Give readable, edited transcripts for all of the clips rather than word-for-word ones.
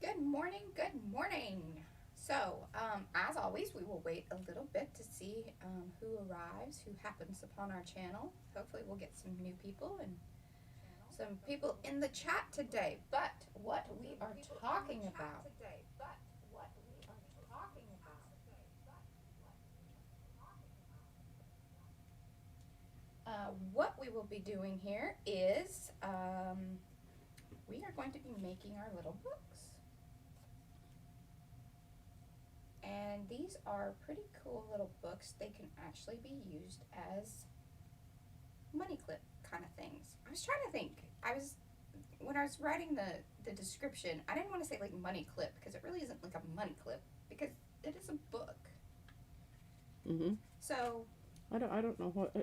Good morning, good morning. As always, we will wait a little bit to see who arrives, who happens upon our channel. Hopefully, we'll get some new people and some people in the chat today. But what we are talking about, what we will be doing here is we are going to be making our little books. And these are pretty cool little books. They can actually be used as money clip kind of things. I was trying to think. When I was writing the description, I didn't want to say like money clip because it really isn't like a money clip because it is a book. Mhm. So I don't know what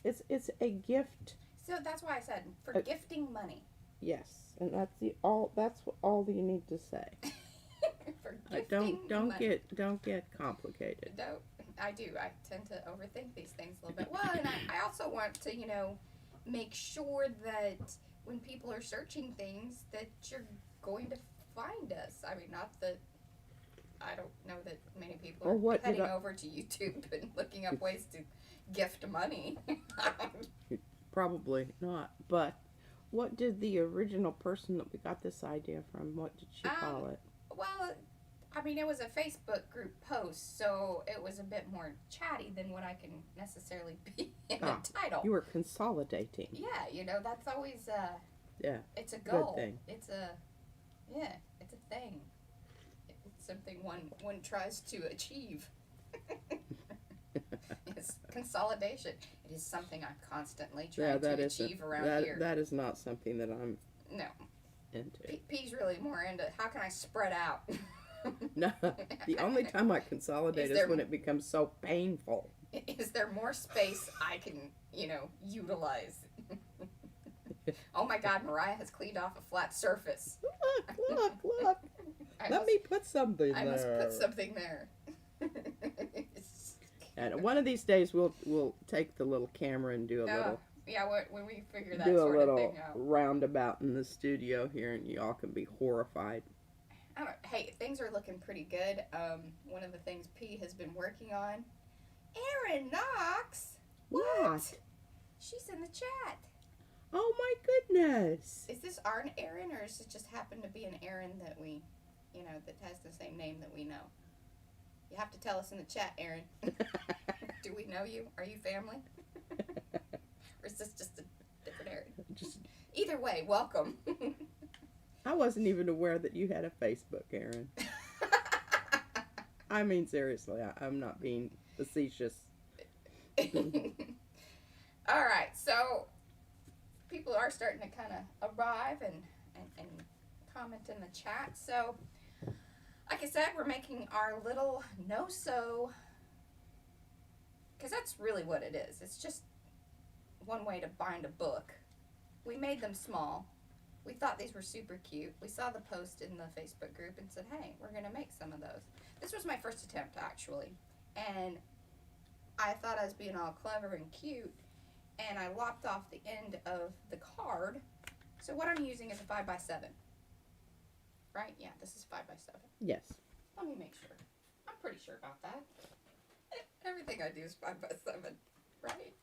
it's a gift. that's why I said for gifting money. Yes, and that's all you need to say. For gifting don't money. don't get complicated. No, I do. I tend to overthink these things a little bit. Well, and I also want to, make sure that when people are searching things that you're going to find us. I mean, not that I don't know that many people are heading over to YouTube and looking up ways to gift money. Probably not. But what did the original person that we got this idea from, what did she call it? Well, I mean, it was a Facebook group post, so it was a bit more chatty than what I can necessarily be in the title. You were consolidating. Yeah, that's always yeah. It's a goal. Good thing. It's a thing. It's something one tries to achieve. It's consolidation. It is something I'm constantly trying to achieve around here. That is not something that I'm into. P's really more into how can I spread out. No, the only time I consolidate is when it becomes so painful. Is there more space I can, utilize? Oh my God, Mariah has cleaned off a flat surface. Look. Let me put something there. I must put something there. And one of these days we'll take the little camera and do a little. Yeah, when we figure that sort of thing out. Roundabout in the studio here, and y'all can be horrified. Hey, things are looking pretty good. One of the things P has been working on. Erin Knox. What? She's in the chat. Oh my goodness. Is this our Erin, or does it just happen to be an Erin that we, that has the same name that we know? You have to tell us in the chat, Erin. Do we know you? Are you family? Or is this just a different Erin? Either way, welcome. I wasn't even aware that you had a Facebook, Erin. I mean, seriously, I'm not being facetious. All right, so people are starting to kind of arrive and comment in the chat. So, like I said, we're making our little no-sew, because that's really what it is. It's just one way to bind a book. We made them small. We thought these were super cute. We saw the post in the Facebook group and said, hey, we're going to make some of those. This was my first attempt, actually. And I thought I was being all clever and cute. And I lopped off the end of the card. So what I'm using is a 5x7. Right? Yeah, this is 5x7. Yes. Let me make sure. I'm pretty sure about that. Everything I do is 5x7. Right?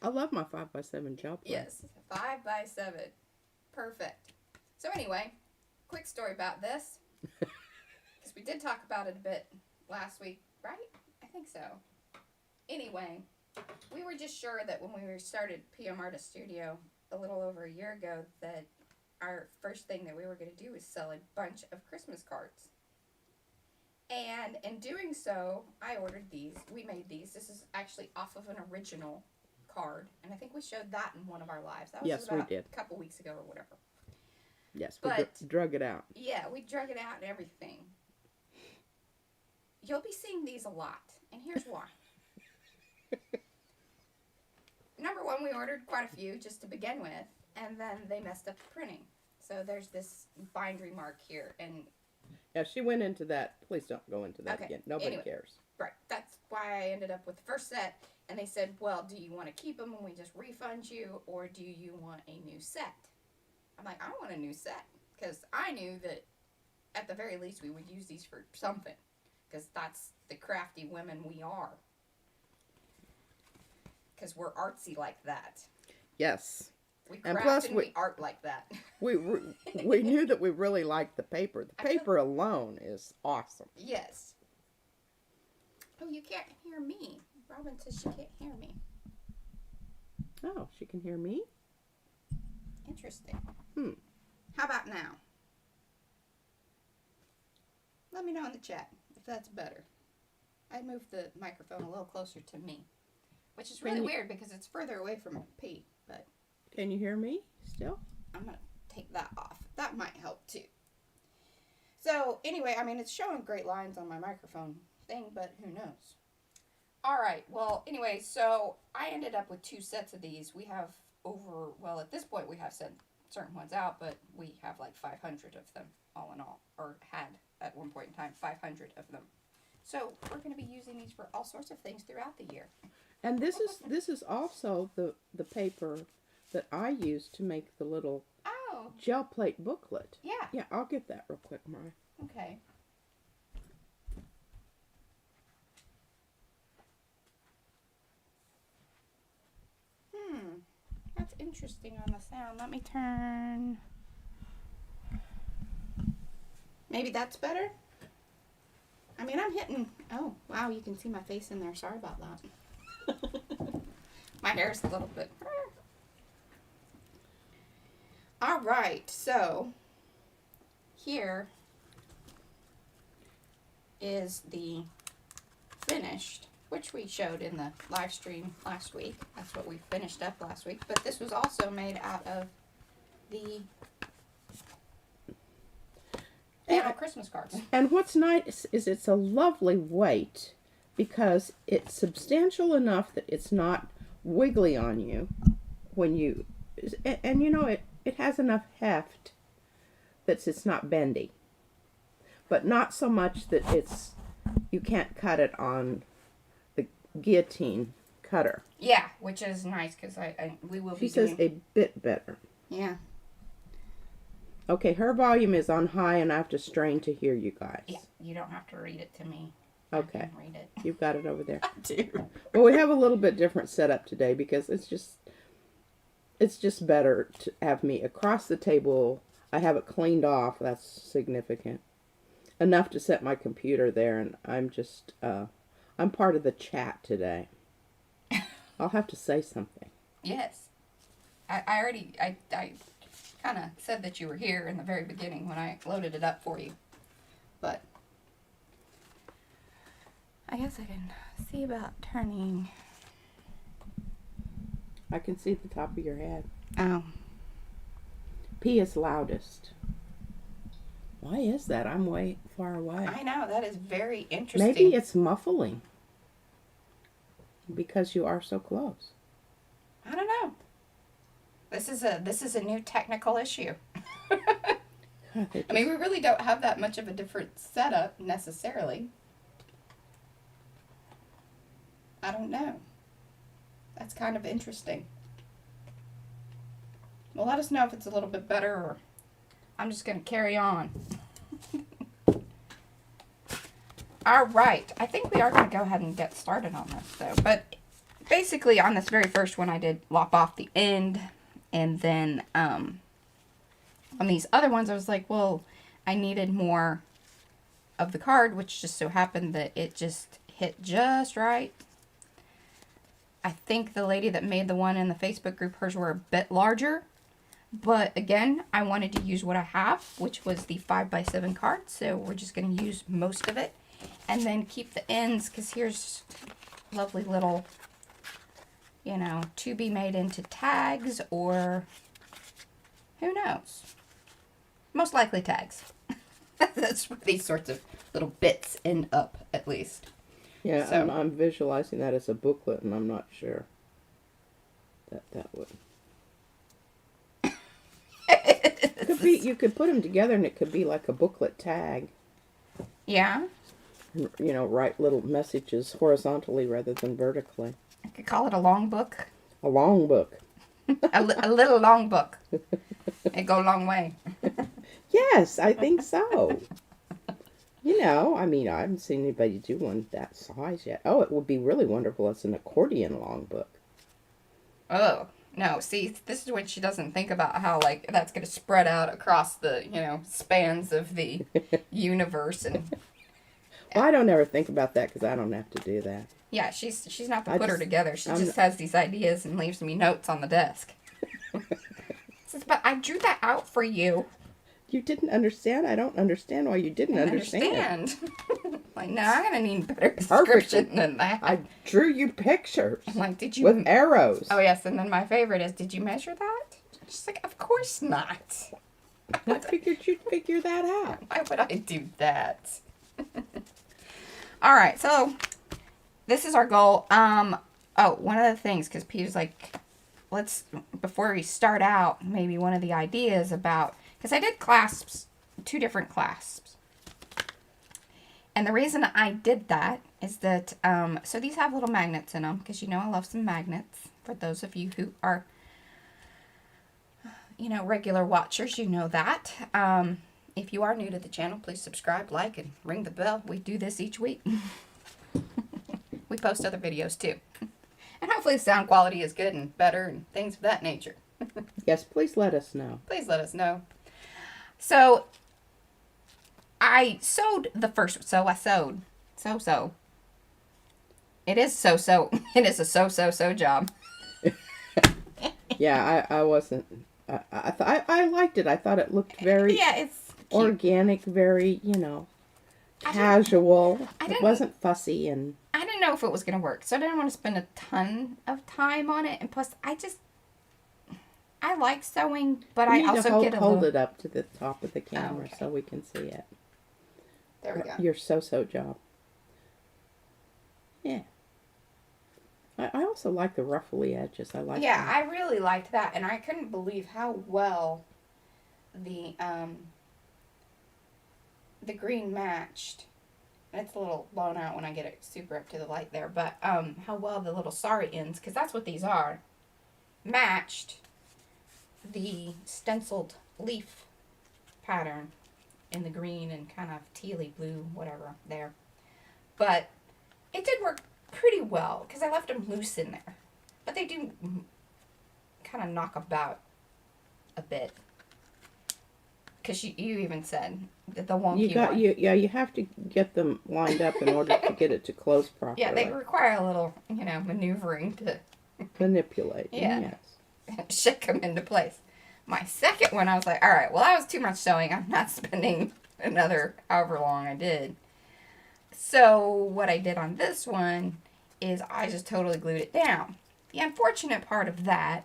I love my 5x7 job. Yes, 5x7. Perfect. So anyway, quick story about this, because we did talk about it a bit last week, right? I think so. Anyway, we were just sure that when we started PM Artist Studio a little over a year ago, that our first thing that we were going to do was sell a bunch of Christmas cards. And in doing so, I ordered these. We made these. This is actually off of an original card, and I think we showed that in one of our lives. That was about a couple weeks ago or whatever. Yes, we drug it out. Yeah, we drug it out and everything. You'll be seeing these a lot, and here's why. Number one, we ordered quite a few just to begin with, and then they messed up the printing. So there's this bindery mark here, and yeah, she went into that. Please don't go into that again. Nobody cares. Right. That's why I ended up with the first set. And they said, well, do you want to keep them and we just refund you, or do you want a new set? I'm like, I want a new set, because I knew that at the very least, we would use these for something. Because that's the crafty women we are. Because we're artsy like that. Yes. We craft and we art like that. We knew that we really liked the paper. The paper alone is awesome. Yes. Oh, you can't hear me. Robin says she can't hear me. Oh, she can hear me? Interesting. How about now? Let me know in the chat if that's better. I moved the microphone a little closer to me, which is really weird because it's further away from P, but... Can you hear me still? I'm going to take that off. That might help too. So, anyway, I mean, it's showing great lines on my microphone thing, but who knows? All right, well, anyway, so I ended up with 2 sets of these. We have well, at this point, we have sent certain ones out, but we have like 500 of them all in all, or had at one point in time 500 of them. So we're going to be using these for all sorts of things throughout the year. And this is also the paper that I use to make the little gel plate booklet. Yeah. Yeah, I'll get that real quick, Mari. Okay. That's interesting on the sound. Let me turn. Maybe that's better? I mean, I'm hitting... Oh, wow, you can see my face in there. Sorry about that. My hair's a little bit... All right, so here is the finished, which we showed in the live stream last week. That's what we finished up last week. But this was also made out of the Christmas cards. And what's nice is it's a lovely weight because it's substantial enough that it's not wiggly on you when you... And you know, it has enough heft that it's not bendy. But not so much that you can't cut it on the guillotine cutter. Yeah, which is nice because we will be doing... She says a bit better. Yeah. Okay, her volume is on high and I have to strain to hear you guys. Yeah, you don't have to read it to me. Okay. I can read it. You've got it over there. I do. Well, we have a little bit different setup today because it's just better to have me across the table. I have it cleaned off. That's significant. Enough to set my computer there, and I'm just, I'm part of the chat today. I'll have to say something. Yes. I kind of said that you were here in the very beginning when I loaded it up for you. But I guess I can see about turning. I can see the top of your head. Oh. P is loudest. Why is that? I'm way far away. I know, that is very interesting. Maybe it's muffling. Because you are so close. I don't know. This is a new technical issue. I mean, we really don't have that much of a different setup necessarily. I don't know. That's kind of interesting. Well, let us know if it's a little bit better, or I'm just going to carry on. All right. I think we are going to go ahead and get started on this, though. But basically, on this very first one, I did lop off the end. And then on these other ones, I was like, well, I needed more of the card, which just so happened that it just hit just right. I think the lady that made the one in the Facebook group, hers were a bit larger. But again, I wanted to use what I have, which was the 5x7 card. So we're just going to use most of it. And then keep the ends, because here's lovely little, you know, to be made into tags, or who knows? Most likely tags. That's where these sorts of little bits end up, at least. Yeah, So, I'm visualizing that as a booklet, and I'm not sure that would. Could be, you could put them together, and it could be like a booklet tag. Yeah. You know, write little messages horizontally rather than vertically. I could call it a long book. A long book. a little long book. It'd go a long way. Yes, I think so. You know, I mean, I haven't seen anybody do one that size yet. Oh, it would be really wonderful as an accordion long book. Oh, no. See, this is when she doesn't think about how, like, that's going to spread out across the, spans of the universe. And Well, I don't ever think about that because I don't have to do that. yeah, she's not the I putter just- together. She I'm just has these ideas and leaves me notes on the desk. Says, but I drew that out for you. You didn't understand? I don't understand why you didn't understand. Like, no, I'm gonna need better description than that. I drew you pictures I'm like, did you? with arrows. Oh yes, and then my favorite is, did you measure that? She's like, of course not. I figured you'd figure that out. Why would I do that? All right, so this is our goal. Oh, one of the things, because Peter's like, let's, before we start out, maybe one of the ideas about, because I did clasps, 2 different clasps. And the reason I did that is that, so these have little magnets in them, because I love some magnets. For those of you who are, regular watchers, you know that. If you are new to the channel, please subscribe, like, and ring the bell. We do this each week. We post other videos too. And hopefully the sound quality is good and better and things of that nature. Yes, please let us know. Please let us know. So, I sewed the first, so I sewed. So. It is so. It is a so job. Yeah, I wasn't. I liked it. I thought it looked very it's cute. organic, very casual. It didn't- wasn't fussy and. I didn't know if it was going to work, so I didn't want to spend a ton of time on it. And plus, I like sewing, but I also get a hold little... it up to the top of the camera okay. so we can see it. There we go. Your so job. Yeah. I also like the ruffly edges. I like Yeah, that. I really liked that, and I couldn't believe how well the green matched. It's a little blown out when I get it super up to the light there, but how well the little sari ends, because that's what these are, matched the stenciled leaf pattern in the green and kind of tealy blue, whatever, there. But it did work pretty well, because I left them loose in there. But they do kind of knock about a bit. Because you even said that the wonky one. You have to get them lined up in order to get it to close properly. Yeah, they require a little, maneuvering to manipulate. Yeah. Yes. shake them into place. My second one, I was like, all right, well, that was too much sewing. I'm not spending another however long I did. So what I did on this one is I just totally glued it down. The unfortunate part of that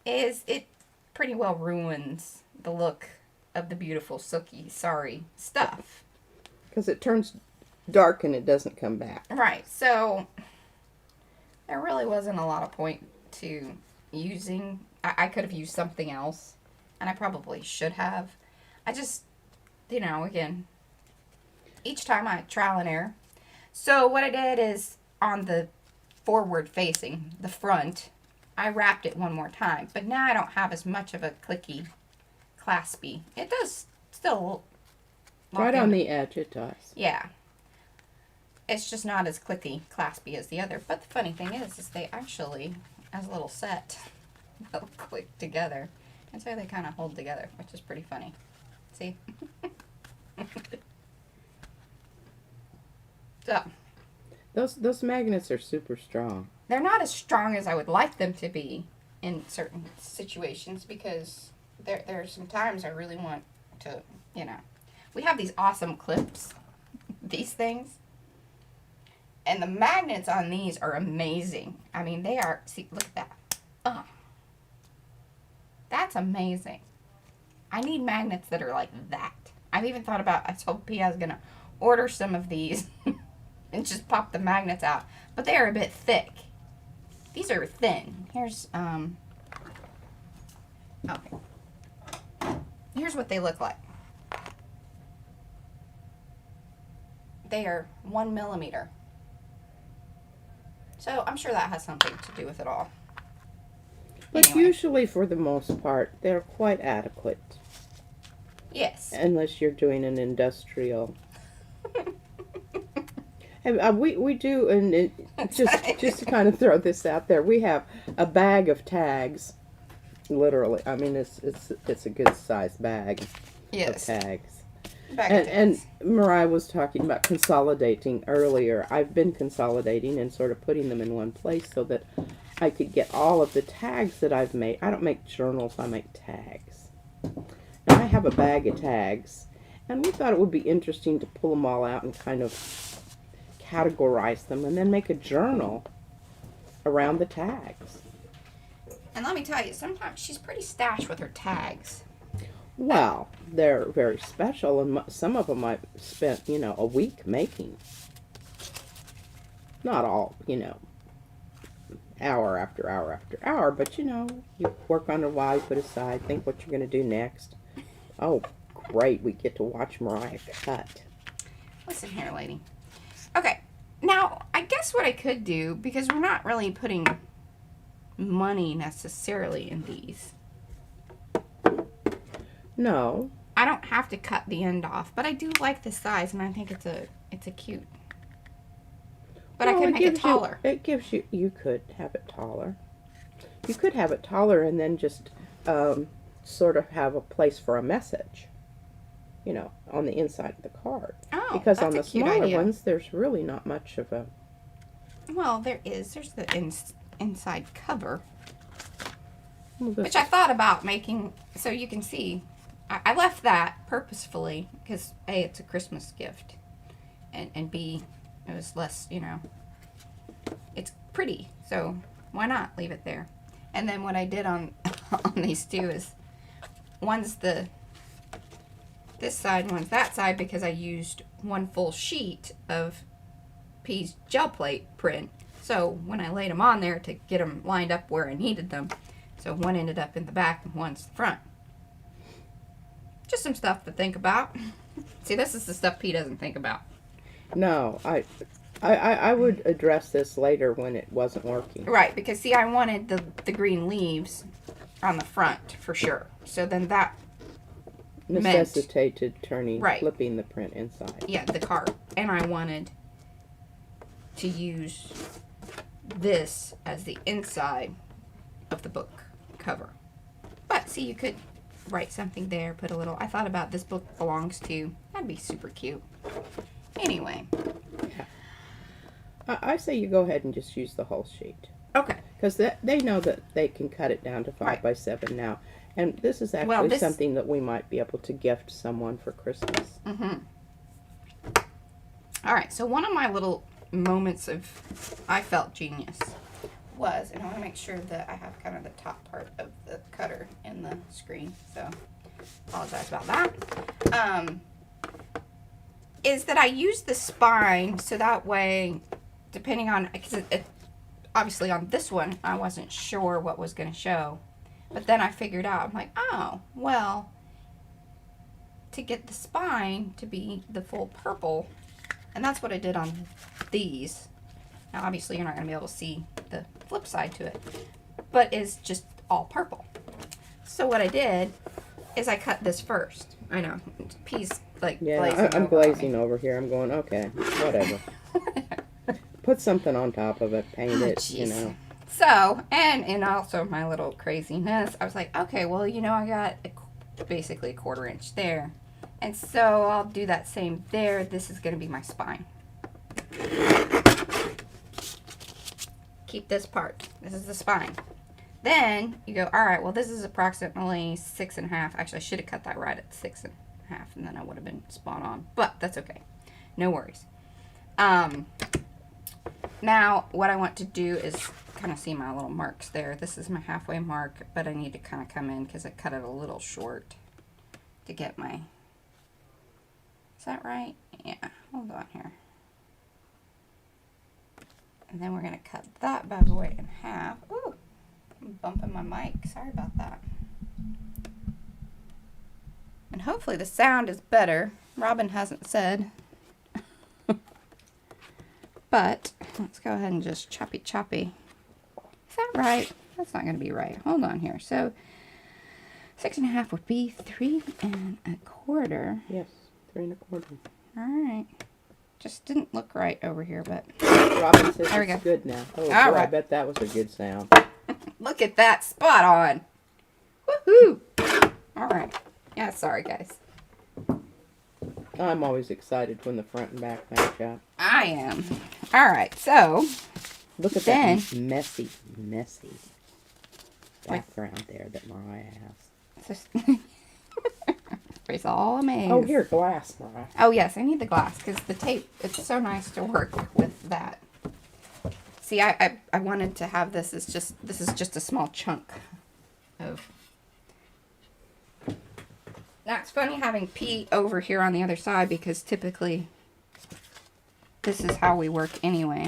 is it pretty well ruins the look of the beautiful silky sari stuff. Because it turns dark and it doesn't come back. Right, so there really wasn't a lot of point to using. I could have used something else, and I probably should have. I just, again, each time I trial and error. So what I did is on the forward facing, the front, I wrapped it one more time, but now I don't have as much of a clicky, claspy. It does still lock Right in. on the edge, it does. Yeah. It's just not as clicky, claspy as the other. But the funny thing is they actually, as a little set, they'll click together. And so they kind of hold together, which is pretty funny. See? So, Those magnets are super strong. they're not as strong as I would like them to be in certain situations, because there are some times I really want to, we have these awesome clips, these things, and the magnets on these are amazing. I mean, they are, see, look at that. Oh, that's amazing. I need magnets that are like that. I've even thought about, I told P I was going to order some of these and just pop the magnets out, but they are a bit thick. These are thin. Here's okay. Here's what they look like. They are 1 millimeter. So I'm sure that has something to do with it all. But Anyway. usually, for the most part, they're quite adequate. Yes. Unless you're doing an industrial And, we do, and just to kind of throw this out there, we have a bag of tags. Literally, I mean, it's a good sized bag Yes. of tags. Bag of And tags. Mariah was talking about consolidating earlier. I've been consolidating and sort of putting them in one place so that I could get all of the tags that I've made. I don't make journals, I make tags. Now I have a bag of tags, and we thought it would be interesting to pull them all out and kind of categorize them and then make a journal around the tags. And let me tell you, sometimes she's pretty stashed with her tags. Well, they're very special, and some of them I've spent, a week making. Not all, hour after hour after hour, but you work on it while you put aside, think what you're going to do next. Oh, great, we get to watch Mariah cut. Listen here, lady. Okay, now, I guess what I could do, because we're not really putting money necessarily in these. No. I don't have to cut the end off, but I do like the size, and I think it's a cute. But I could make it taller. It gives you, you could have it taller. You could have it taller and then just sort of have a place for a message, on the inside of the card. Oh, because that's on the a cute smaller idea. ones, there's really not much of a... Well, there's the inside cover, Well, which I thought about making, so you can see. I left that purposefully because A, it's a Christmas gift, and B, it was less, it's pretty, so why not leave it there? And then what I did on these two is one's this side, one's that side, because I used one full sheet of P's gel plate print. So when I laid them on there to get them lined up where I needed them, so one ended up in the back and one's the front. Just some stuff to think about. See, this is the stuff P doesn't think about. No, I would address this later when it wasn't working. Right, because see, I wanted the green leaves on the front for sure. So then that Necessitated Right. flipping the print inside. yeah, the card. And I wanted to use this as the inside of the book cover. But see, you could write something there, put a little, I thought about this book belongs to, that'd be super cute. Anyway. I say you go ahead and just use the whole sheet. Okay. Because they know that they can cut it down to 5 Right. by 7 now. And this is actually this- something that we might be able to gift someone for Christmas. Mm-hmm. All right, so one of my little moments of I felt genius was, and I want to make sure that I have kind of the top part of the cutter in the screen, so apologize about that. Is that I used the spine so that way, depending on, because obviously on this one, I wasn't sure what was going to show. But then I figured out, I'm like, oh, well, to get the spine to be the full purple, and that's what I did on these. Now, obviously, you're not going to be able to see the flip side to it, but it's just all purple. So what I did is I cut this first. I know, P's like glazing I'm over glazing on over here. I'm going, okay, whatever. Put something on top of it, paint it, jeez. So, and also my little craziness, I was like, okay, well, I got basically a 1/4 inch there. And so I'll do that same there. This is going to be my spine. Keep this part. This is the spine. Then you go, all right, well, this is approximately 6.5. Actually, I should have cut that right at 6.5, and then I would have been spot on. But that's okay. No worries. Now, what I want to do is kind of see my little marks there. This is my halfway mark, but I need to kind of come in because I cut it a little short to get my... Is that right? Yeah, hold on here. And then we're going to cut that bad boy in half. Ooh, I'm bumping my mic. Sorry about that. And hopefully the sound is better. Robin hasn't said. But let's go ahead and just choppy. Is that right? That's not going to be right. Hold on here. So 6.5 would be 3 1/4. Yes, 3 1/4. All right. just didn't look right over here, but Robin says There we it's go. good now. Oh, All boy, I right. bet that was a good sound. look at that, spot on. Woohoo! All right. Yeah, sorry guys. I'm always excited when the front and back match up. I am. All right, so Look at Then- that messy background there that Mariah has. it's all amazing. Oh, here, glass, Mariah. Oh yes, I need the glass because the tape. It's so nice to work with that. See, I wanted to have this as this is just a small chunk of. Now it's funny having Pete over here on the other side because typically this is how we work anyway.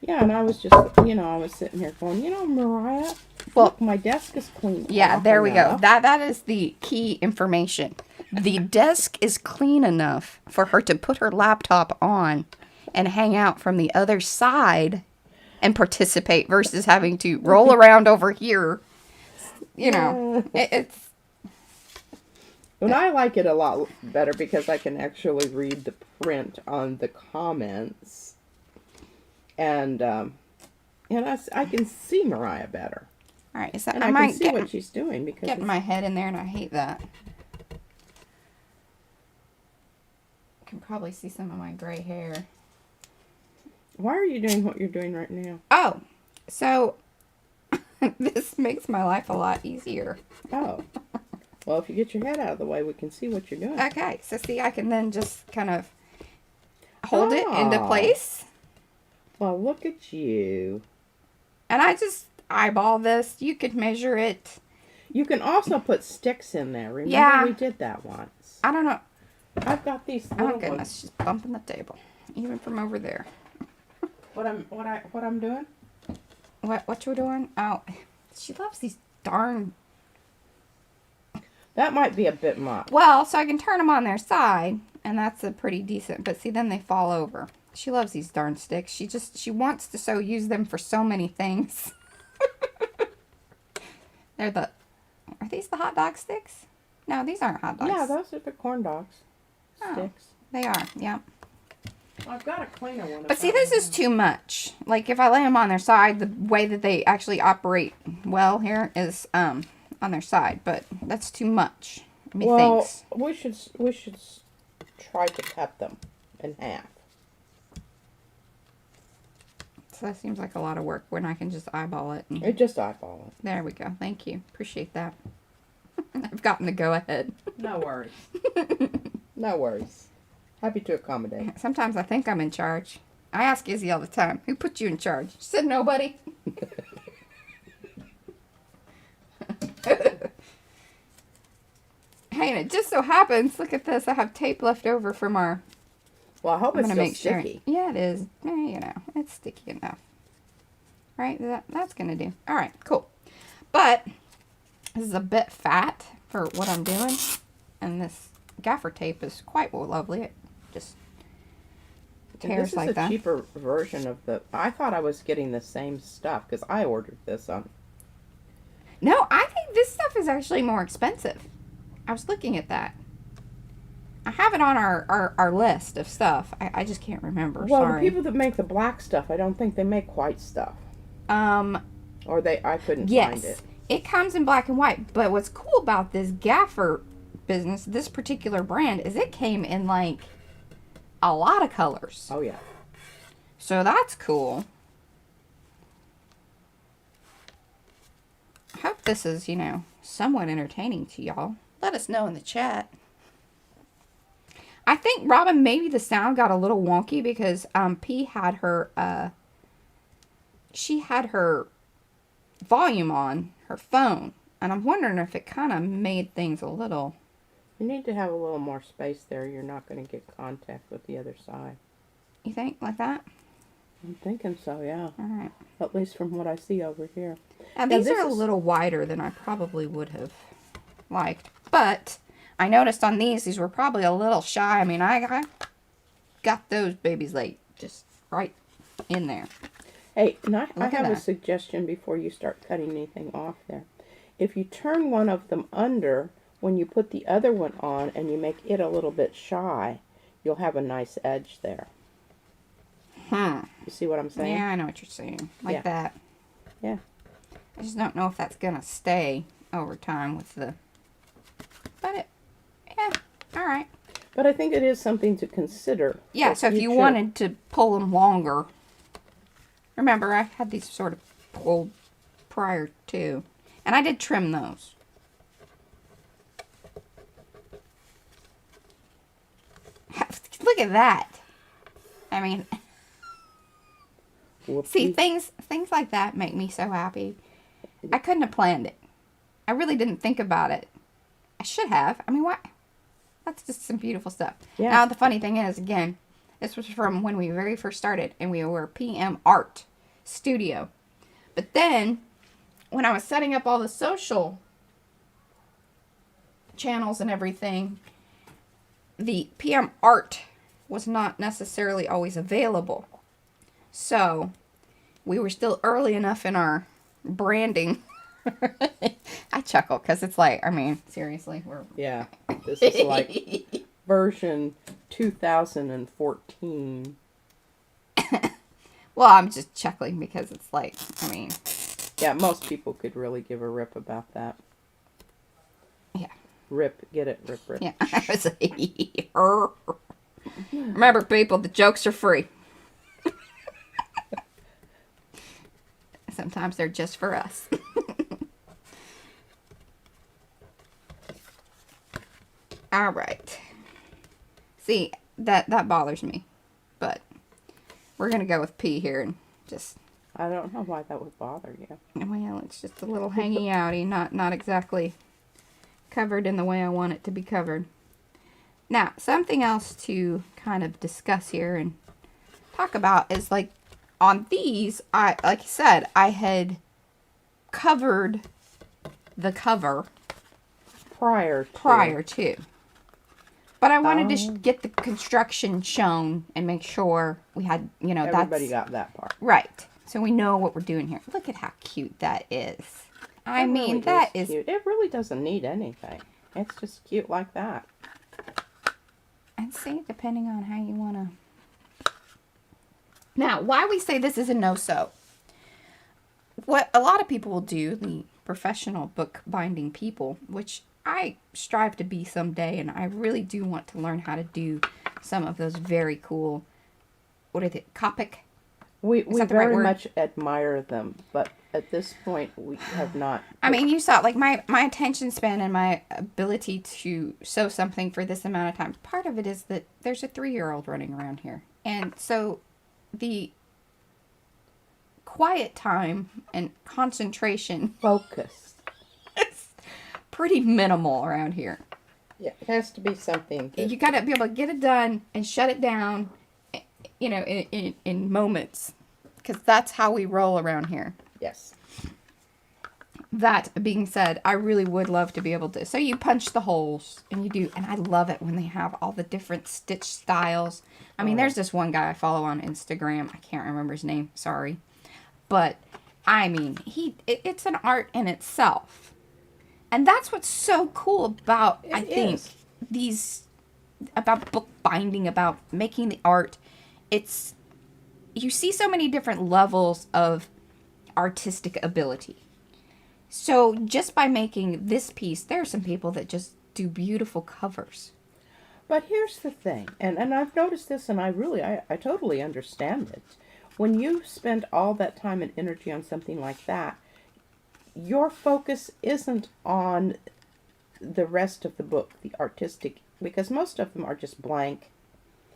Yeah, and I was just, I was sitting here going, Mariah, Well- look, my desk is clean. Yeah, off there we go. enough. That is the key information. The desk is clean enough for her to put her laptop on and hang out from the other side and participate versus having to roll around over here. It's And I like it a lot better because I can actually read the print on the comments. And I can see Mariah better. all right. Is that And I I might can see get what she's doing because getting my head in there, and I hate that. You can probably see some of my gray hair. why are you doing what you're doing right now? Oh, so this makes my life a lot easier. Oh. Well, if you get your head out of the way, we can see what you're doing. Okay, so see, I can then just kind of hold it into Oh. place. Well, look at you. And I just eyeball this. You could measure it. You can also put sticks in there. Remember Yeah. we did that once. I don't know. I've got these Oh, little goodness. ones. She's bumping the table. Even from over there. What I'm doing? What you doing? Oh, she loves these darn... That might be a bit much. Well, so I can turn them on their side. And that's a pretty decent... But see, then they fall over. She loves these darn sticks. She wants to use them for so many things. Are these the hot dog sticks? No, these aren't hot dogs. Yeah, those are the corn dogs. Oh. Sticks. They are, yeah. I've got a cleaner one. But see, this is too much. Like, if I lay them on their side, the way that they actually operate well here is on their side. But that's too much, methinks. We should try to cut them in half. So that seems like a lot of work when I can just eyeball it. And, Just eyeball it. there we go. Thank you. Appreciate that. I've gotten to go ahead. No worries. No worries. Happy to accommodate. Sometimes I think I'm in charge. I ask Izzy all the time, who put you in charge? She said nobody. Hey, and it just so happens, look at this, I have tape left over from our... Well, I hope I'm it's going to still make sticky. sure. Yeah, it is. It's sticky enough. Right, that's going to do. All right, cool. But this is a bit fat for what I'm doing. And this gaffer tape is quite lovely. It just tears like This is a that. cheaper version of the... I thought I was getting the same stuff because I ordered this on... No, I think this stuff is actually more expensive. I was looking at that. I have it on our list of stuff. I just can't remember. Well, Sorry. the people that make the black stuff, I don't think they make white stuff. Or I couldn't yes, find it. it comes in black and white. But what's cool about this Gaffer business, this particular brand, is it came in like a lot of colors. Oh, yeah. So that's cool. I hope this is, somewhat entertaining to y'all. Let us know in the chat. I think, Robin, maybe the sound got a little wonky because P had her, she had her volume on her phone. And I'm wondering if it kind of made things a little... You need to have a little more space there. You're not going to get contact with the other side. You think, like that? I'm thinking so, yeah. All right. At least from what I see over here. And Now, these this are a is- little wider than I probably would have liked. But I noticed on these were probably a little shy. I mean, I got those babies like just right in there. Hey, and I Look at have a that. suggestion before you start cutting anything off there. If you turn one of them under, when you put the other one on and you make it a little bit shy, you'll have a nice edge there. Hmm. You see what I'm saying? Yeah, I know what you're saying. Like Yeah. that. Yeah. I just don't know if that's gonna stay over time with the. But yeah, all right. But I think it is something to consider. Yeah. for So if you future- wanted to pull them longer, remember I had these sort of pulled prior to, and I did trim those. Look at that. I mean, see, Whoopsie. things like that make me so happy. I couldn't have planned it. I really didn't think about it. I should have. I mean, what? That's just some beautiful stuff. Yeah. Now, the funny thing is, again, this was from when we very first started, and we were PM Art Studio. But then, when I was setting up all the social channels and everything, the PM Art was not necessarily always available. So, we were still early enough in our branding. I chuckle because it's like, I mean, seriously, we're... Yeah. This is like version 2014. Well, I'm just chuckling because it's like, I mean... Yeah, most people could really give a rip about that. Yeah. Rip, get it, rip, rip. Yeah, I was like, remember, people, the jokes are free. Sometimes they're just for us. All right. See, that bothers me, but we're gonna go with P here and just. I don't know why that would bother you. Well, it's just a little hangy outy, not exactly covered in the way I want it to be covered. Now, something else to kind of discuss here and talk about is like on these, like I said, I had covered the cover Prior to. But I wanted to get the construction shown and make sure we had, you know, Everybody got that part. right. So we know what we're doing here. Look at how cute that is. I mean, really that is cute. It really doesn't need anything. It's just cute like that. And see, depending on how you want to. Now, why we say this is a no-sew. What a lot of people will do, the professional book binding people, which I strive to be someday, and I really do want to learn how to do some of those very cool, what is it, Copic? We that the right very word? much admire them, but at this point we have not. I mean, you saw, like, my attention span and my ability to sew something for this amount of time. Part of it is that there's a 3-year-old running around here. And so the quiet time and concentration Focus. is pretty minimal around here. Yeah, it has to be something. You got to be able to get it done and shut it down, you know, in moments. Because that's how we roll around here. Yes. That being said, I really would love to be able to. So you punch the holes, and you do, and I love it when they have all the different stitch styles. I mean, there's this one guy I follow on Instagram. I can't remember his name. Sorry, but I mean, it's an art in itself, and that's what's so cool about I think these about book binding, about making the art. It's you see so many different levels of artistic ability. So just by making this piece, there are some people that just do beautiful covers. But here's the thing, and I've noticed this, and I totally understand it. When you spend all that time and energy on something like that, your focus isn't on the rest of the book, the artistic, because most of them are just blank.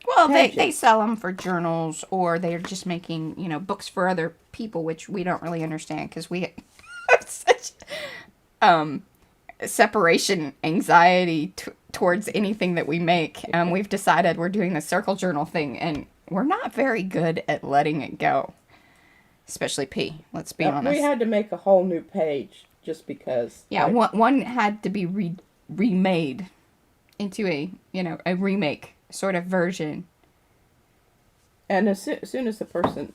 Well, they pages. sell them for journals, or they're just making, you know, books for other people, which we don't really understand because we have such separation anxiety towards anything that we make. We've decided we're doing the circle journal thing, and we're not very good at letting it go. Especially P, let's be honest. We had to make a whole new page just because. Yeah, one had to be remade into a, you know, a remake sort of version. And as soon as the person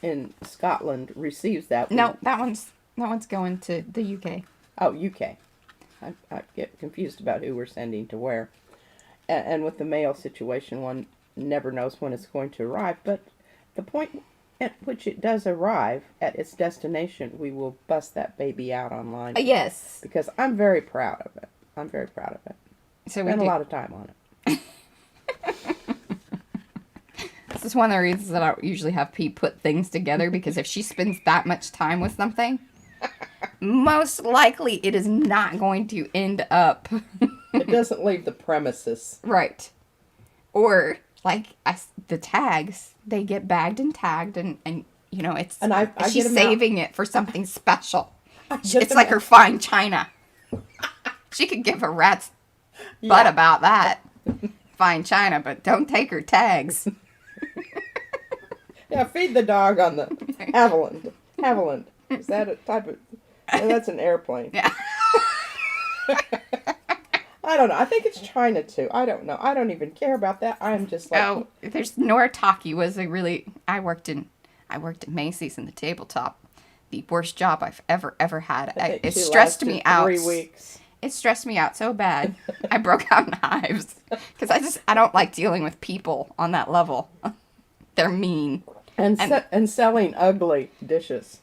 in Scotland receives that. No, that one's going to the UK. Oh, UK. I get confused about who we're sending to where. And with the mail situation, one never knows when it's going to arrive. But the point at which it does arrive at its destination, we will bust that baby out online. Yes. Because I'm very proud of it. I'm very proud of it. So Spent a lot of time on it. This is one of the reasons that I usually have P put things together, because if she spends that much time with something, most likely it is not going to end up. It doesn't leave the premises. Right. Or, like, the tags, they get bagged and tagged, and you know, it's, and she's saving it for something special. It's like her her fine china. She could give a rat's butt about that. Fine china, but don't take her tags. Yeah, feed the dog on the Haviland. Haviland. Is that a type of... Oh, that's an airplane. Yeah. I don't know. I think it's China, too. I don't know. I don't even care about that. I'm just like... Oh, there's... Noritake was a really... I worked at Macy's in the tabletop. The worst job I've ever had. It stressed me out. 3 weeks. It stressed me out so bad. I broke out in hives. Because I don't like dealing with people on that level. They're mean. And selling ugly dishes.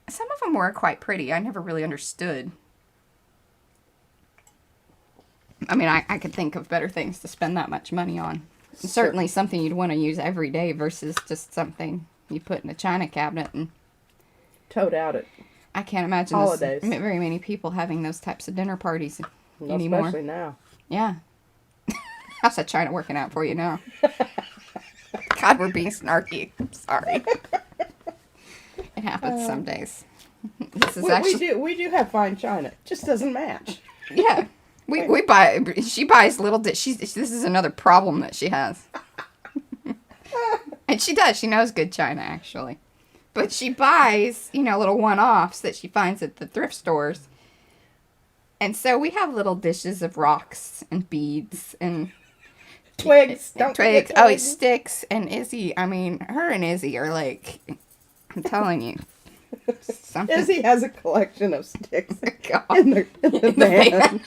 Some of them were quite pretty. I never really understood. I mean, I could think of better things to spend that much money on. Certainly something you'd want to use every day versus just something you put in a china cabinet and... Tote out at I can't imagine holidays. Very many people having those types of dinner parties anymore. Especially now. Yeah. How's that china working out for you now? God, we're being snarky. I'm sorry. It happens some days. This is we do have fine china. It just doesn't match. Yeah. We buy... She buys little... This is another problem that she has. And she does. She knows good china, actually. But she buys, little one-offs that she finds at the thrift stores. And so we have little dishes of rocks and beads and... Twigs. Twigs. Oh, sticks. And Izzy, her and Izzy are like... I'm telling you. Something. Izzy has a collection of sticks God. in the van.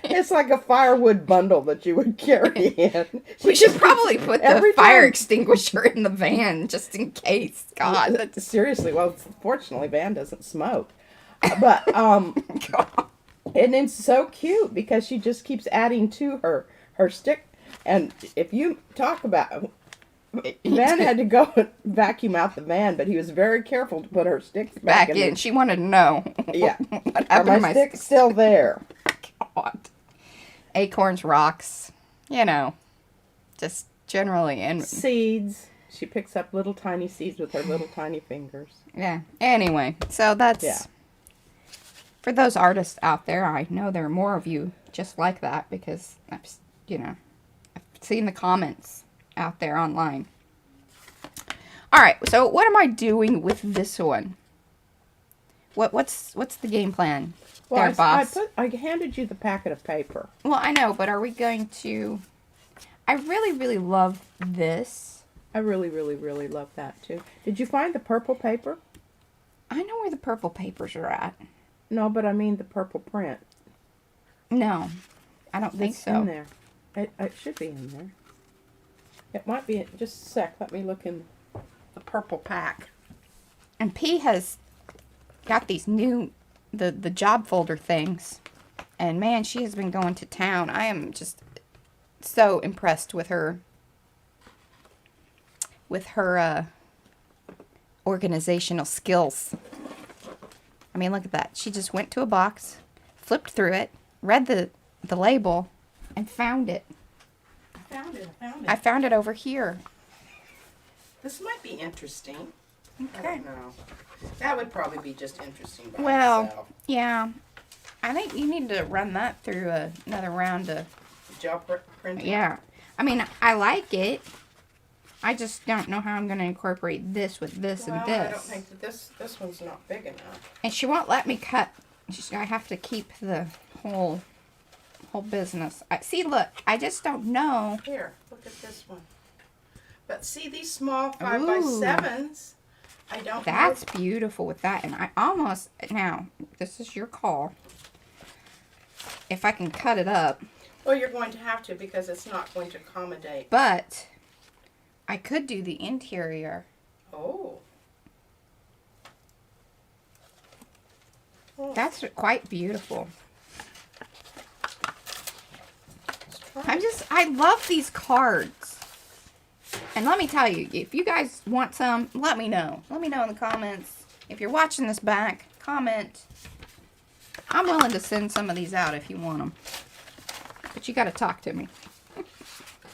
It's like a firewood bundle that you would carry in. We should probably put the fire extinguisher in the van just in case. God. Seriously, well, fortunately, van doesn't smoke. But, God. and it's so cute because she just keeps adding to her stick. And if you talk about... Van had to go and vacuum out the van, but he was very careful to put her sticks back in. She wanted to know. Yeah. What happened to my stick's still there. God. Acorns, rocks, just generally. And seeds. She picks up little tiny seeds with her little tiny fingers. Yeah. Anyway, so that's... For those artists out there, I know there are more of you just like that because, I've seen the comments out there online. All right, so what am I doing with this one? What's the game plan? Well, there, boss. I handed you the packet of paper. Well, I know, but are we going to... I really, really love this. I really, really, really love that, too. Did you find the purple paper? I know where the purple papers are at. No, but I mean the purple print. No, I don't think so. It's in there. It should be in there. It might be. Just a sec. Let me look in the purple pack. And P has got these new, the job folder things. And man, she has been going to town. I am just so impressed with her organizational skills. I mean, look at that. She just went to a box, flipped through it, read the label, and found it. I found it over here. This might be interesting. Okay. I don't know. That would probably be just interesting by Well, itself. yeah. I think you need to run that through another round of... Gel printing? Yeah. I mean, I like it. I just don't know how I'm going to incorporate this with this and this. I don't think that this one's not big enough. And she won't let me cut. I have to keep the whole business. See, look, I just don't know. Here, look at this one. But see these small 5x7s? I don't That's beautiful with that. And I almost, now, this is your call. if I can cut it up. Well, you're going to have to because it's not going to accommodate. But I could do the interior. Oh. That's quite beautiful. I love these cards. And let me tell you, if you guys want some, let me know. Let me know in the comments. If you're watching this back, comment. I'm willing to send some of these out if you want them. But you got to talk to me.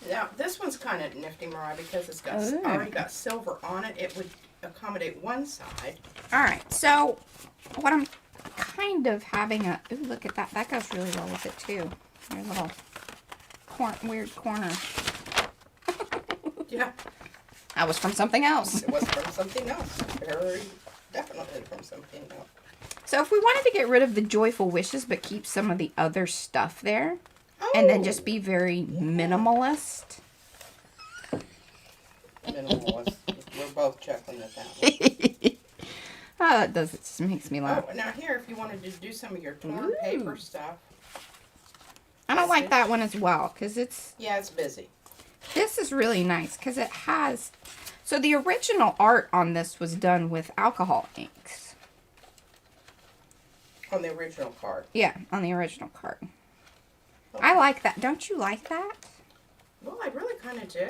Now, this one's kind of nifty, Mariah, because it's got already got silver on it. It would accommodate one side. All right, so what I'm kind of having a... Ooh, look at that. That goes really well with it, too. Your little weird corner. Yeah. That was from something else. It was from something else. Very definitely from something else. So if we wanted to get rid of the joyful wishes, but keep some of the other stuff there, and then just be very minimalist. Minimalist. We're both chuckling at that one. Oh, it does. It just makes me laugh. Oh, now here, if you wanted to do some of your torn paper stuff. I don't like that one as well, because it's... Yeah, it's busy. This is really nice, because it has... So the original art on this was done with alcohol inks. On the original card. Yeah, on the original card. Okay. I like that. Don't you like that? Well, I really kind of do.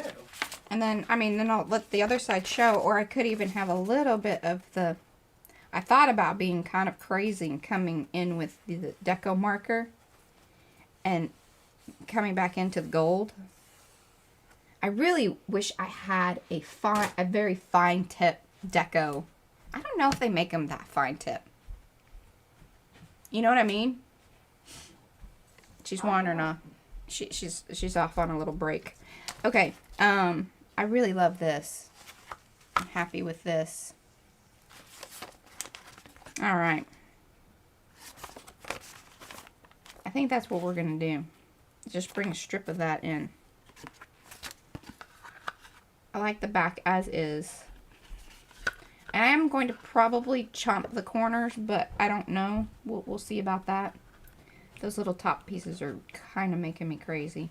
And then, I mean, then I'll let the other side show, or I could even have a little bit of the... I thought about being kind of crazy and coming in with the deco marker and coming back into the gold. I really wish I had a very fine tip deco. I don't know if they make them that fine tip. You know what I mean? She's wandering off. She's off on a little break. Okay. I really love this. I'm happy with this. All right. I think that's what we're going to do. Just bring a strip of that in. I like the back as is. And I am going to probably chomp the corners, but I don't know. We'll see about that. Those little top pieces are kind of making me crazy.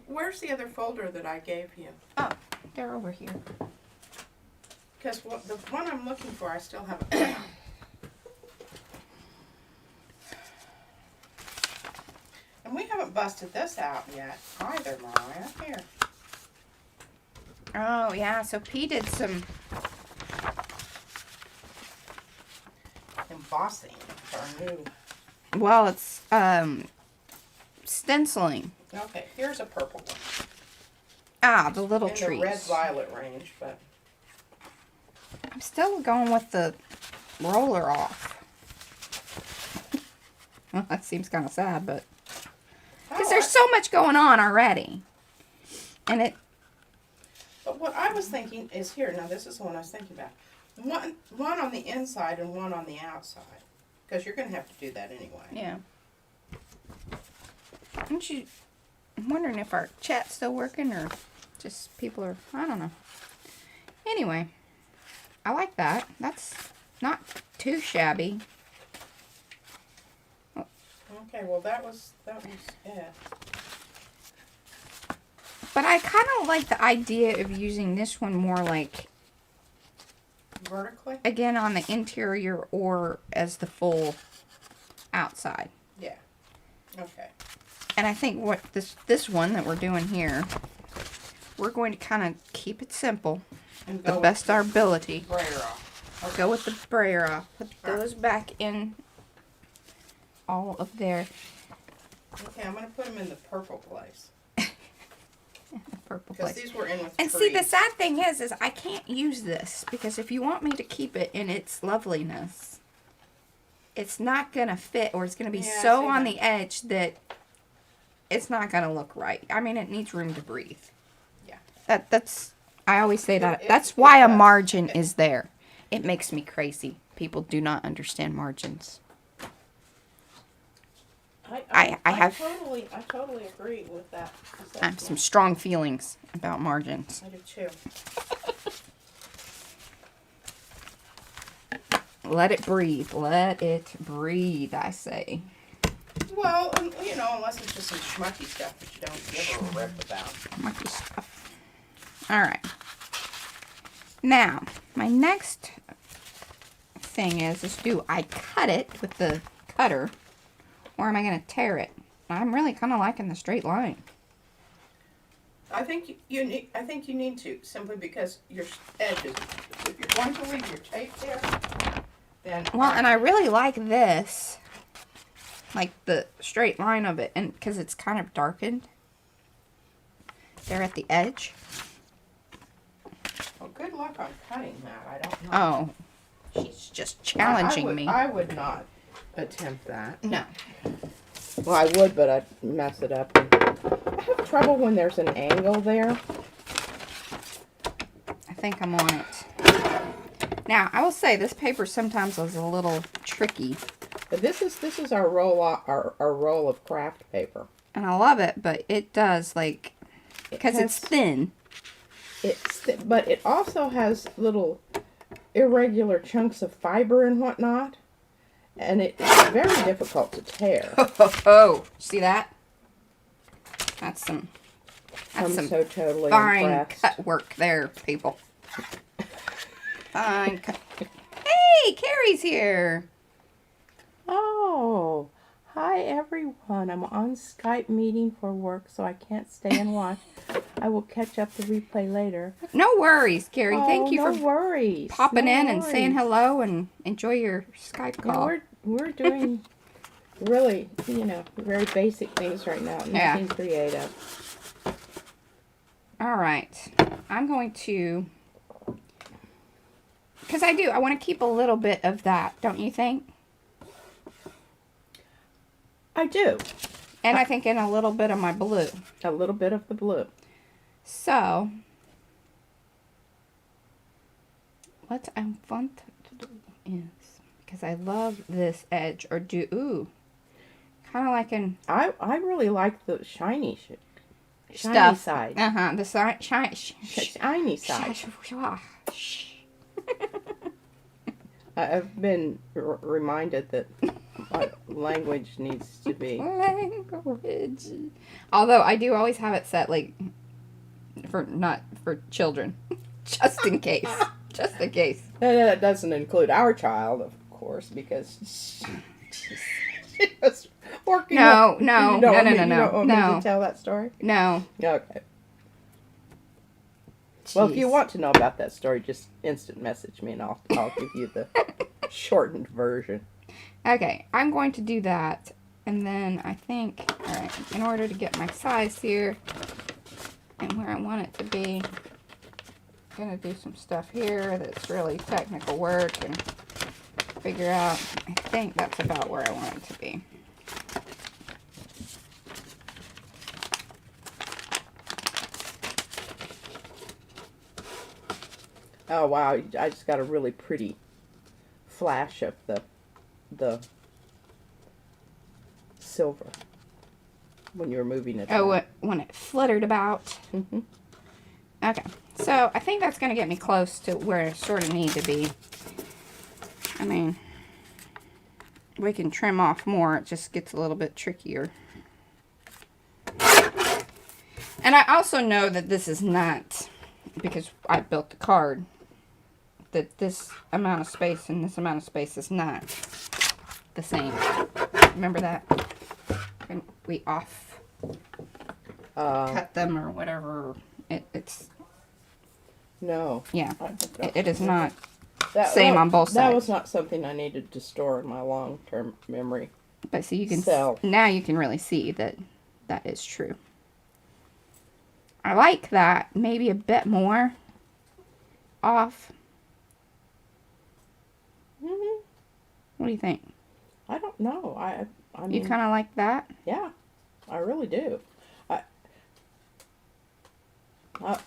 Where's the other folder that I gave you? Oh, they're over here. Because the one I'm looking for, I still haven't found. And we haven't busted this out yet either, Mariah. Here. Oh, yeah. So P did some embossing for our new. Well, it's stenciling. Okay, here's a purple one. Ah, the little in trees. The red-violet range, but... I'm still going with the roller off. Well, that seems kind of sad, but... Because there's so much going on already. And it... But what I was thinking is here. Now, this is the one I was thinking about. One on the inside and one on the outside. Because you're going to have to do that anyway. Yeah. I'm wondering if our chat's still working or just people are... I don't know. Anyway. I like that. That's not too shabby. Oh. Okay, well that was it. But I kind of like the idea of using this one more like... Vertically? Again, on the interior or as the full outside. Yeah. Okay. And I think what this one that we're doing here, we're going to kind of keep it simple. And the best our ability. Brayer off. Okay. Go with the brayer off. Put those back in all of there. Okay, I'm going to put them in the purple place. Purple because place. These were in with and trees. see, the sad thing is I can't use this because if you want me to keep it in its loveliness, it's not going to fit, or it's going to be so on the edge that it's not going to look right. I mean, it needs room to breathe. Yeah. That's... I always say that. That's why a margin is there. It makes me crazy. People do not understand margins. I totally agree with that. I have some strong feelings about margins. I do too. Let it breathe. Let it breathe, I say. Well, you know, unless it's just some schmucky stuff that you don't give a rip about. Mucky stuff. All right. Now, my next thing is do I cut it with the cutter, or am I going to tear it? I'm really kind of liking the straight line. I think you need. I think you need to, simply because your edges. If you're going to leave your tape there, then Well, and I really like this, like the straight line of it, and because it's kind of darkened there at the edge. Well, good luck on cutting that. I don't know. Oh, she's just challenging me. I would not attempt that. No. Well, I would, but I'd mess it up. I have trouble when there's an angle there. I think I'm on it. Now, I will say this paper sometimes is a little tricky. But this is our roll of craft paper. And I love it, but it does, like, because it's thin. But it also has little irregular chunks of fiber and whatnot. And it's very difficult to tear. Oh, see that? That's some I'm so totally fine impressed. cut work there, people. Fine cut. Hey, Carrie's here. Oh, hi everyone. I'm on Skype meeting for work, so I can't stay and watch. I will catch up the replay later. No worries, Carrie. Thank you no for worries. popping No in and saying worries. hello and enjoy your Skype Yeah, call. we're doing really, very basic things right now. Yeah. Nothing creative. All right. I'm going to, because I want to keep a little bit of that, don't you think? I do. And I think in a little bit of my blue. A little bit of the blue. So, what I want to do is, because I love this edge, or kind of like an I really like the shiny stuff. side. The side, Shiny side. I've been reminded that my language needs to be. Language. Although I do always have it set like not for children, just in case. Just in case. That doesn't include our child, of course, because she was working. No. You don't want me No. to tell that story? No. Okay. Well, if you Jeez. want to know about that story, just instant message me and I'll give you the shortened version. Okay, I'm going to do that, and then I think, all right, in order to get my size here and where I want it to be, I'm going to do some stuff here that's really technical work and figure out, I think that's about where I want it to be. Oh, wow. I just got a really pretty flash of the silver when you were moving it. Oh, when it fluttered about. Mm-hmm. Okay, so I think that's going to get me close to where I sort of need to be. I mean, we can trim off more. It just gets a little bit trickier. And I also know that this is not, because I built the card, that this amount of space and this amount of space is not the same. Remember that? And we cut them or whatever. It's No. yeah. I don't- It is not That on both That sides. was not something I needed to store in my long-term memory. But so you can So. now you can really see that that is true. I like that maybe a bit more off. Mm-hmm. What do you think? I don't know. I mean, You kind of like that? yeah, I really do.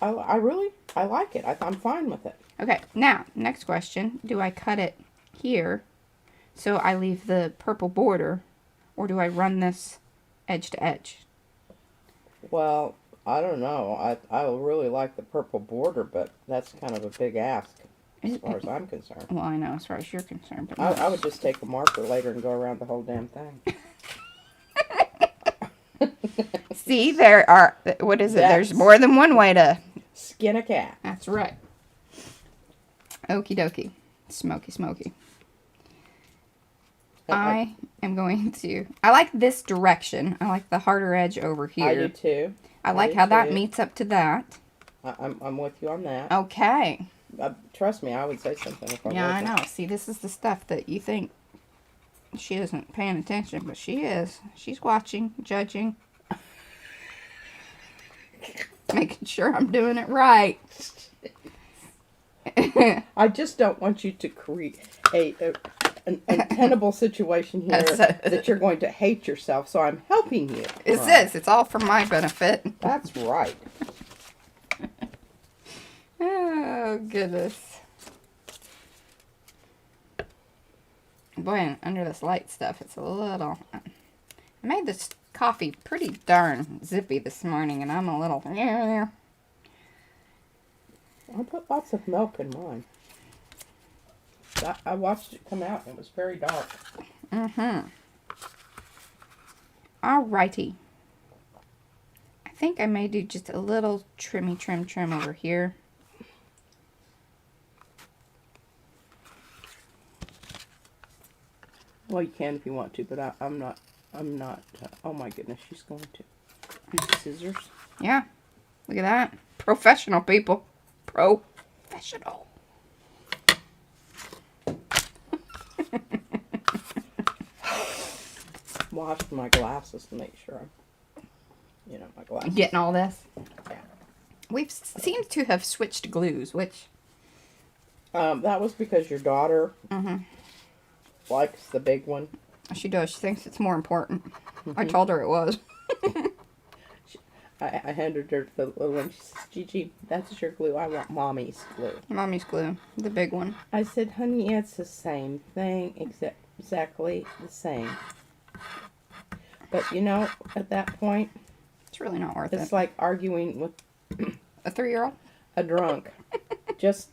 I really like it. I'm fine with it. Okay, now, next question. Do I cut it here so I leave the purple border, or do I run this edge to edge? Well, I don't know. I really like the purple border, but that's kind of a big ask as far as I'm concerned. Well, I know as far as you're concerned, but I would just take a marker later and go around the whole damn thing. See, there are, what is it? There's That's- more than one way to. Skin a cat. That's right. Okie dokie. Smoky, smoky. I am going to, I like this direction. I like the harder edge over here. I do too. I like how that meets up to that. I'm with you on that. Okay. Trust me, I would say something if I Yeah, I wasn't. know. See, this is the stuff that you think she isn't paying attention, but she is. She's watching, judging. Making sure I'm doing it right. I just don't want you to create an untenable situation here that you're going to hate yourself, so I'm helping you. It's Right. this. It's all for my benefit. That's right. Oh, goodness. Boy, and under this light stuff, it's a little... I made this coffee pretty darn zippy this morning, and I'm a little... I put lots of milk in mine. I watched it come out, and it was very dark. Mm-hmm. Alrighty. I think I may do just a little trim over here. Well, you can if you want to, but I'm not, oh my goodness, she's going to. Use scissors. Yeah. Look at that. Professional, people. Professional. Washed my glasses to make sure my glasses. Getting all this? Yeah. We've seemed to have switched glues, which... That was because your daughter likes the big one. She does. She thinks it's more important. I told her it was. I handed her the little one. She says, Gigi, that's your glue. I want mommy's glue. Mommy's glue. The big one. I said, honey, it's the same thing, exactly the same. But, at that point, It's really not worth it's it. like arguing with A 3-year-old? a drunk. Just,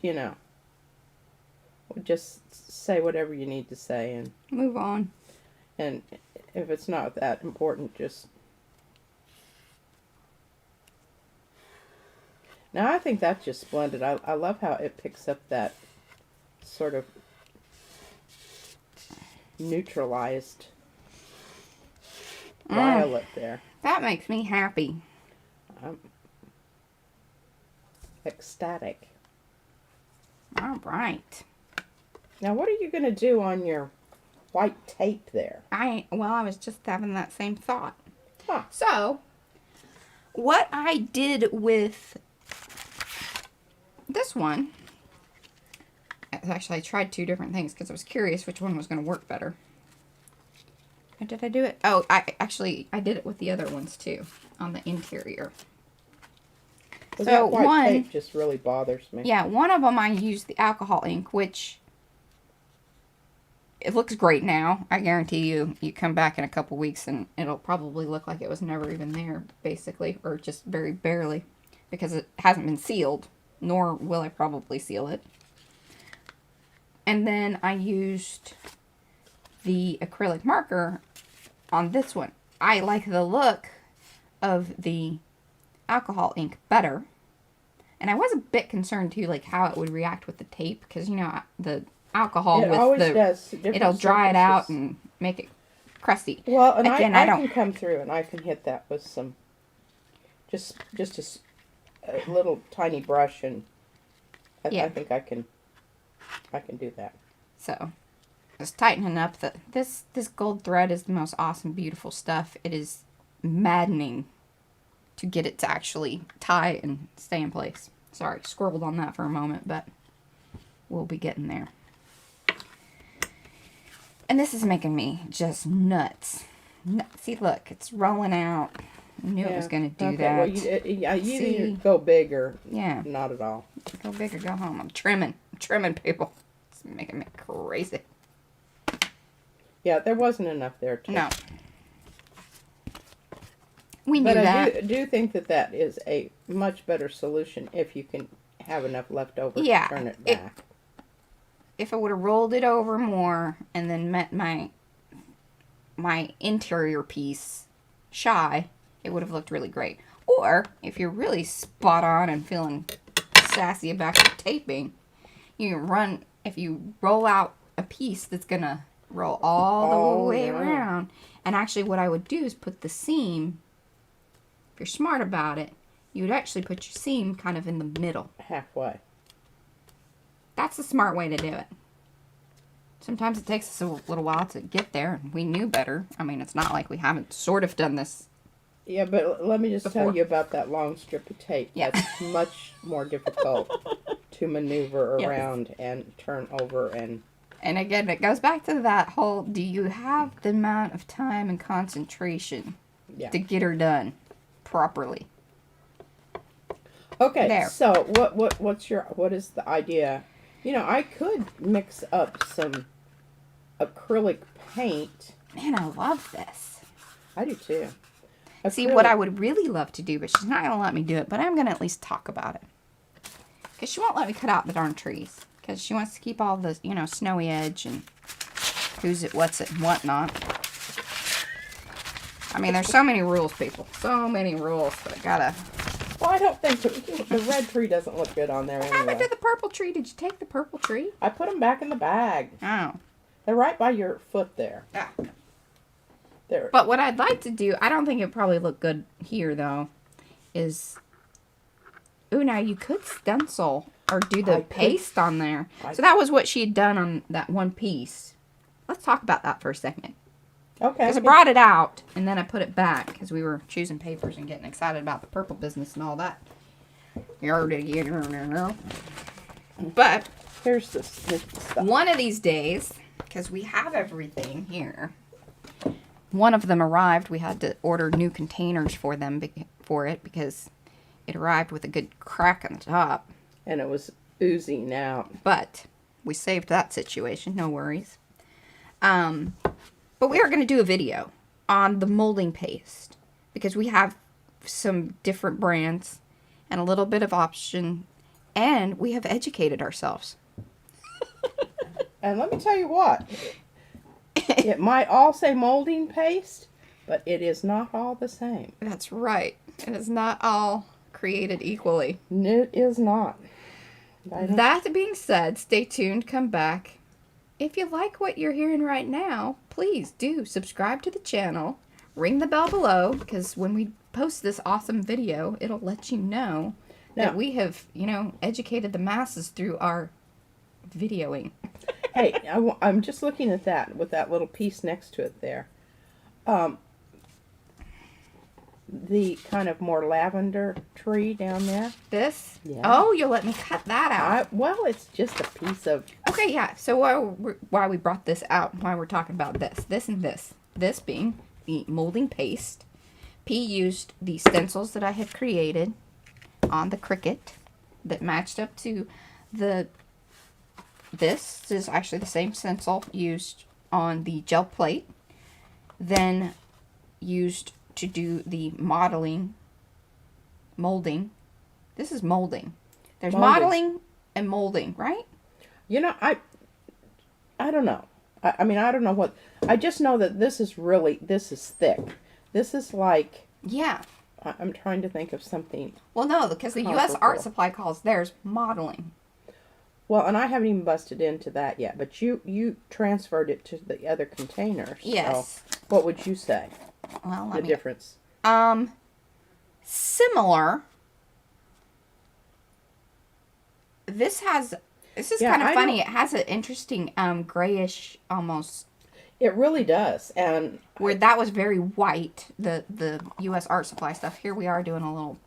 just say whatever you need to say. Move on. And if it's not that important, just... Now, I think that's just splendid. I love how it picks up that sort of neutralized violet there. That makes me happy. I'm ecstatic. All right. Now, what are you going to do on your white tape there? I was just having that same thought. Huh. So, what I did with this one, actually I tried 2 different things because I was curious which one was going to work better. Or did I do it? Oh, I did it with the other ones too, on the interior. So So that white one, tape just really bothers me. yeah, one of them I used the alcohol ink, which it looks great now. I guarantee you come back in a couple weeks and it'll probably look like it was never even there, basically, or just very barely, because it hasn't been sealed, nor will I probably seal it. And then I used the acrylic marker on this one. I like the look of the alcohol ink better. And I was a bit concerned too, like how it would react with the tape, because the alcohol it'll dry it out and make it crusty. Well, and Again, I I don't- can come through and I can hit that with some, just a little tiny brush, and Yeah. I think I can do that. So just tightening up this gold thread is the most awesome, beautiful stuff. It is maddening to get it to actually tie and stay in place. Sorry, squirreled on that for a moment, but we'll be getting there. And this is making me just nuts. See, look, it's rolling out. I knew it was going to do that. Well, you either See? go big or Yeah, not at all. go big or go home. I'm trimming people. It's making me crazy. Yeah, there wasn't enough there. No. We knew But I that. do think that is a much better solution if you can have enough left over Yeah, to turn it back. If I would have rolled it over more and then met my interior piece shy, it would have looked really great. Or if you're really spot on and feeling sassy about your taping, you can run, if you roll out a piece that's going to roll all the way around. And actually what I would do is put the seam, if you're smart about it, you would actually put your seam kind of in the middle. Halfway. That's the smart way to do it. Sometimes it takes us a little while to get there, and we knew better. I mean, it's not like we haven't sort of done this. Yeah, but let me just before. tell you about that long strip of tape. Yeah. That's much more difficult to maneuver Yes. around and turn over and... And again, it goes back to that whole, do you have the amount of time and concentration to get her done properly? Okay, There. so what is the idea? You know, I could mix up some acrylic paint. Man, I love this. I do too. See, what I would really love to do, but she's not going to let me do it, but I'm going to at least talk about it. Because she won't let me cut out the darn trees. Because she wants to keep all the, you know, snowy edge and who's it, what's it, and whatnot. I mean, there's so many rules, people. So many rules, but I gotta... Well, I don't think the red tree doesn't look good on there What happened anyway. to the purple tree? Did you take the purple tree? I put them back in the bag. Oh. They're right by your foot there. Ah. There. But what I'd like to do, I don't think it'd probably look good here, though, is... Ooh, now you could stencil or do the paste on there. So that was what she had done on that one piece. Let's talk about that for a second. Okay. Because I brought it out, and then I put it back, because we were choosing papers and getting excited about the purple business and all that. But Here's the stuff. one of these days, because we have everything here, one of them arrived. We had to order new containers for them for it, because it arrived with a good crack on the top. And it was oozing out. But we saved that situation. No worries. But we are going to do a video on the molding paste, because we have some different brands and a little bit of option, and we have educated ourselves. And let me tell you what. It might all say molding paste, but it is not all the same. That's right. It is not all created equally. It is not. That being said, stay tuned, come back. If you like what you're hearing right now, please do subscribe to the channel. Ring the bell below, because when we post this awesome video, it'll let you know that we have, you know, educated the masses through our videoing. Hey, I'm just looking at that with that little piece next to it there. The kind of more lavender tree down there. This? Yeah. Oh, you'll let me cut that out. Well, it's just a piece of... Okay, yeah. So why we brought this out, why we're talking about this and this. This being the molding paste. P used the stencils that I had created on the Cricut that matched up to the... This is actually the same stencil used on the gel plate. Then used to do the molding. This is molding. There's modeling and molding, right? You know, I don't know. I mean, I don't know what... I just know that this is thick. This is like... Yeah. I'm trying to think of something. Well, no, because the U.S. Art Supply calls theirs modeling. Well, and I haven't even busted into that yet, but you transferred it to the other containers. Yes. So what would you say? Well, The difference. Similar. This is kind of funny. It has an interesting grayish almost. It really does, and where that was very white. The U.S. Art Supply stuff. Here we are doing a little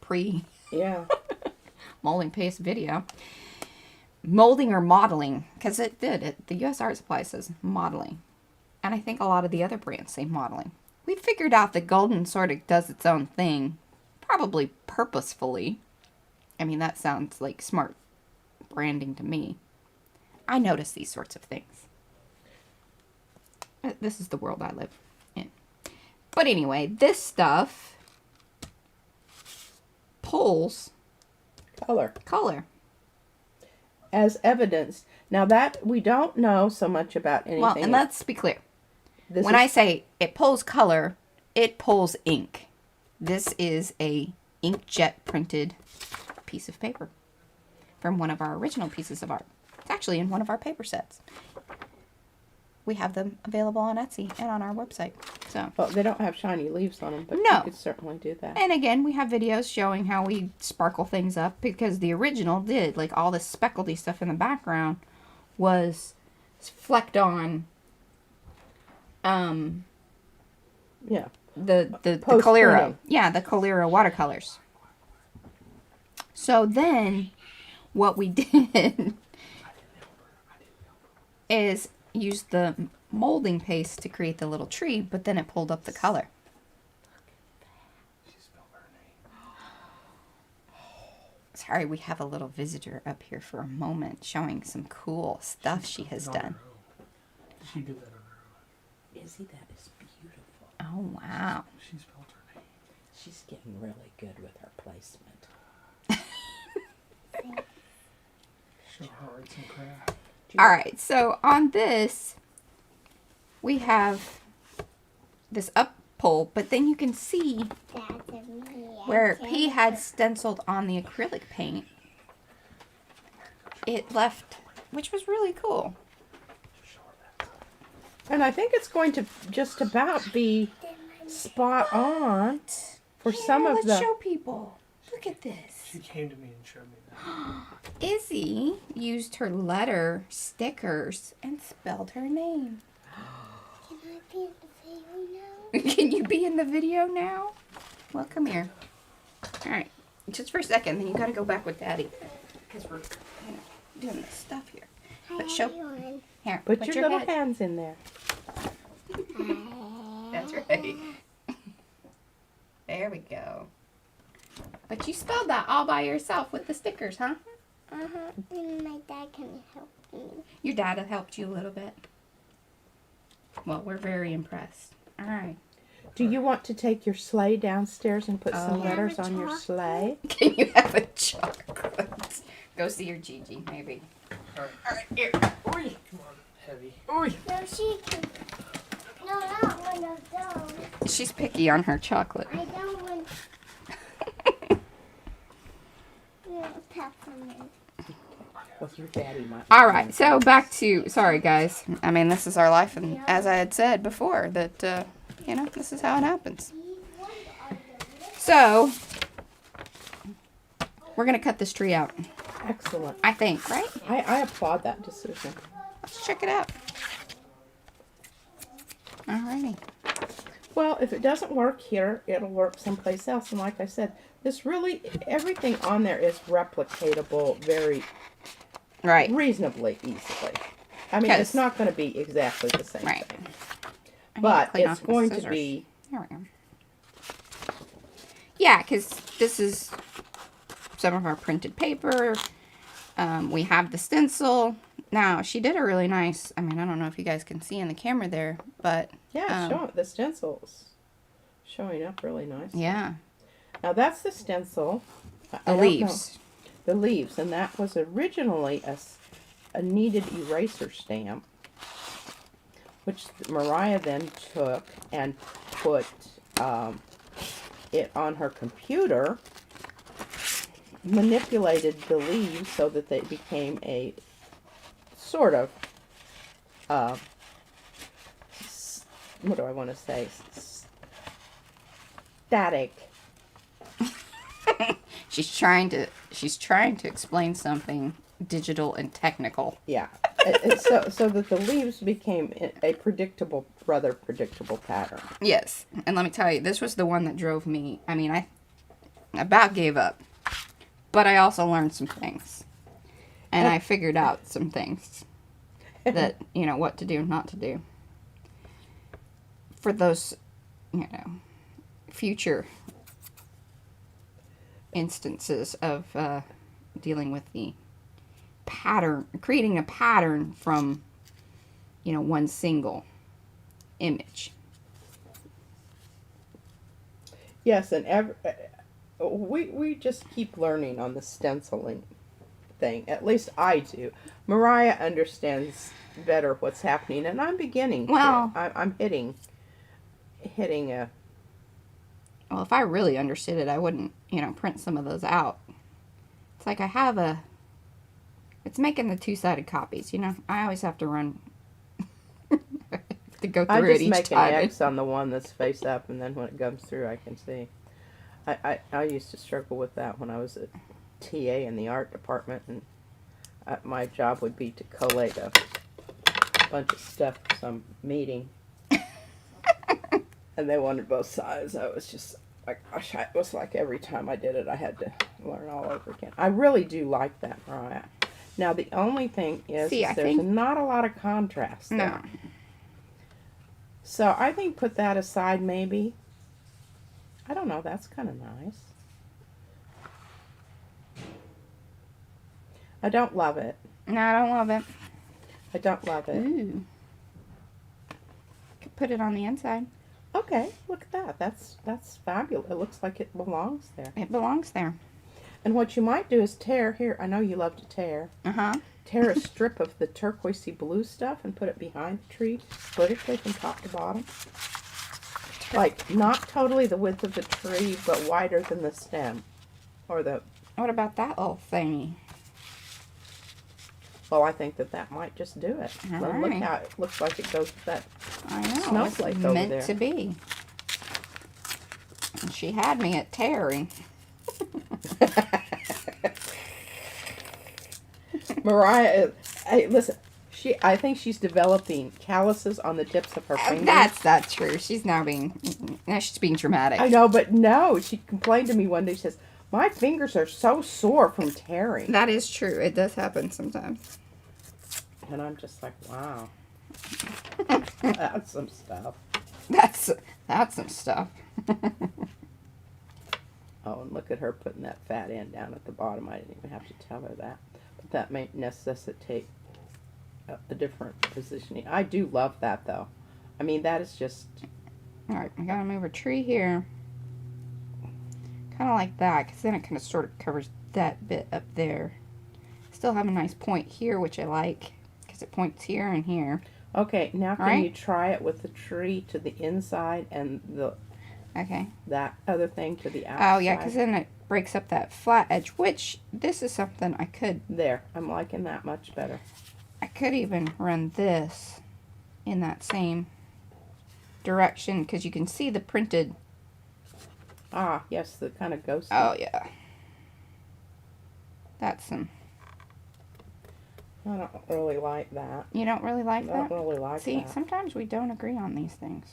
yeah molding paste video. Molding or modeling, because it did. The U.S. Art Supply says modeling. And I think a lot of the other brands say modeling. We figured out that Golden sort of does its own thing. Probably purposefully. I mean, that sounds like smart branding to me. I notice these sorts of things. This is the world I live in. But anyway, this stuff pulls color. As evidenced. Now that we don't know so much about anything. Well, and let's be clear. When I say it pulls color, it pulls ink. This is a inkjet printed piece of paper from one of our original pieces of art. It's actually in one of our paper sets. We have them available on Etsy and on our website. So, Well, they don't have shiny leaves on them, but No. you could certainly do that. and again, we have videos showing how we sparkle things up because the original did, like, all this speckledy stuff in the background was flecked on Yeah. the Post-printing. Calero. Yeah, the Calero watercolors. So then what we did is use the molding paste to create the little tree, but then it pulled up the color. Sorry, we have a little visitor up here for a moment showing some cool stuff she has done. She did that on her own. Izzy, that is beautiful. Oh, wow. She spelled her name. She's getting really good with her placement. Show her arts and craft. All right, so on this, we have this up pull, but then you can see where P had stenciled on the acrylic paint. It left, which was really cool. And I think it's going to just about be spot on for some of Let's the... show people. Look at this. She came to me and showed me that. Izzy used her letter stickers and spelled her name. Can you be in the video now? Well, come here. All right, just for a second, then you got to go back with Daddy because we're doing this stuff here. But show here. Put your little head. hands in there. That's right. There we go. But you spelled that all by yourself with the stickers, huh? And my dad can help me. Your dad had helped you a little bit. Well, we're very impressed. All right. Do you want to take your sleigh downstairs and put some Oh. letters on your sleigh? Can you have a chocolate? Go see your Gigi, maybe. All All right, here. right. Oi, come on, heavy. Oi. No, she can. No, not one of those. She's picky on her chocolate. I don't want. Peppermint. Well, your daddy might. All right, so back to, sorry guys. I mean, this is our life, and as I had said before, that, you know, this is how it happens. So, we're going to cut this tree out, Excellent. I think, right? I applaud that decision. Let's check it out. Alrighty. Well, if it doesn't work here, it'll work someplace else. And like I said, this really, everything on there is replicatable very Right. reasonably easily. I mean, 'Cause- it's not going to be exactly the same Right. thing. I need to But clean it's off my going to scissors. be, There we go. Yeah, because this is some of our printed paper. We have the stencil. Now, she did a really nice, I mean, I don't know if you guys can see in the camera there, but yeah, the stencil's showing up really nice. yeah, Now that's the stencil. I the don't leaves. know. The leaves, and that was originally a kneaded eraser stamp, which Mariah then took and put it on her computer, manipulated the leaves so that they became a sort of, what do I want to say, static. She's trying to explain something digital and technical. Yeah, so that the leaves became a rather predictable pattern. Yes, and let me tell you, this was the one that drove me. I mean, I about gave up, but I also learned some things, and I figured out some things that, you know, what to do and not to do for those, you know, future instances of dealing with the pattern, creating a pattern from, you know, one single image. Yes, and we just keep learning on the stenciling thing. At least I do. Mariah understands better what's happening, and I'm beginning. Well- I'm hitting a. Well, if I really understood it, I wouldn't, print some of those out. It's like it's making the two-sided copies, I always have to run, to go I through it just each make an time. X on the one that's face up, and then when it comes through, I can see. I used to struggle with that when I was a TA in the art department, and my job would be to collate a bunch of stuff for some meeting. And they wanted both sides. I was just like, gosh, it was like every time I did it, I had to learn all over again. I really do like that, Mariah. Now, the only thing is, there's not a lot of contrast there. No. So I think put that aside maybe. I don't know, that's kind of nice. I don't love it. No, I don't love it. I don't love it. Ooh. Could put it on the inside. Okay, look at that. That's fabulous. It looks like it belongs there. It belongs there. And what you might do is tear, here, I know you love to tear. Uh-huh. Tear a strip of the turquoisey blue stuff and put it behind the tree vertically from top to bottom. Like, not totally the width of the tree, but wider than the stem. Or the... What about that little thingy? Well, I think that might just do it. All Well, look right. how it looks like it goes with that. I know. Snowflake It's over meant there. to be. And she had me at tearing. Mariah, hey, listen. I think she's developing calluses on the tips of her fingers. That's true. She's being dramatic. I know, but no. She complained to me one day. She says, "My fingers are so sore from tearing." That is true. It does happen sometimes. And I'm just like, wow, that's some stuff. That's some stuff. Oh, and look at her putting that fat end down at the bottom. I didn't even have to tell her that. But that may necessitate a different positioning. I do love that, though. I mean, that is just... All right, I gotta move a tree here. Kind of like that, because then it kind of sort of covers that bit up there. Still have a nice point here, which I like, because it points here and here. Okay, now can Right. you try it with the tree to the inside and Okay. that other thing to the outside? Oh, yeah, because then it breaks up that flat edge, which this is something I could There, I'm liking that much better. even run this in that same direction, because you can see the printed. Ah, yes, the kind of ghosty. Oh, yeah. That's some. I don't really like that. You don't really like I that? don't really like See, that. sometimes we don't agree on these things.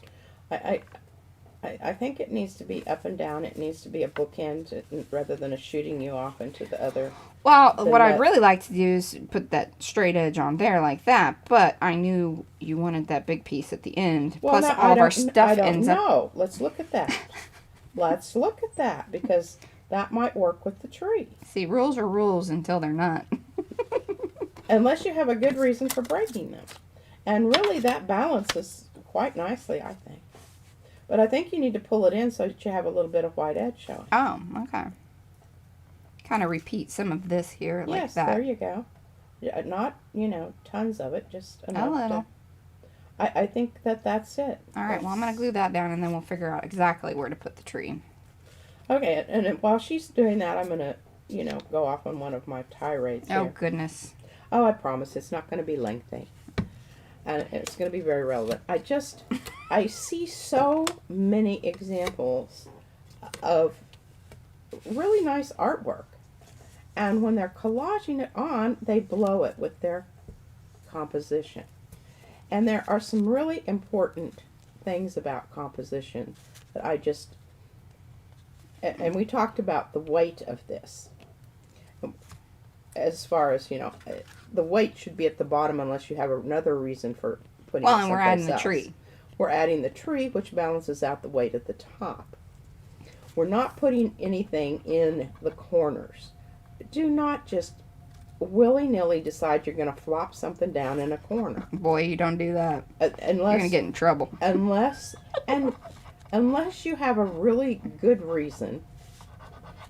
I think it needs to be up and down. It needs to be a bookend rather than a shooting you off into the other. Well, Then what I'd that- really like to do is put that straight edge on there like that, but I knew you wanted that big piece at the end. Plus, no, all of our stuff I don't ends up. know. Let's look at that. Let's look at that, because that might work with the tree. See, rules are rules until they're not. Unless you have a good reason for breaking them. And really, that balances quite nicely, I think. But I think you need to pull it in so that you have a little bit of white edge showing. Oh, okay. Kind of repeat some of this here like Yes, that. there you go. Yeah, not, tons of it, just enough. A little. I think that's it. All right, well, I'm going to glue that down, and then we'll figure out exactly where to put the tree. Okay, and then while she's doing that, I'm going to, go off on one of my tirades Oh, here. goodness. Oh, I promise it's not going to be lengthy. And it's going to be very relevant. I see so many examples of really nice artwork. And when they're collaging it on, they blow it with their composition. And there are some really important things about composition that and we talked about the weight of this. As far as, the weight should be at the bottom unless you have another reason for putting it Well, and we're adding someplace the else. tree. We're adding the tree, which balances out the weight at the top. We're not putting anything in the corners. Do not just willy-nilly decide you're going to flop something down in a corner. Boy, you don't do that. You're Unless, going to get in trouble. unless you have a really good reason,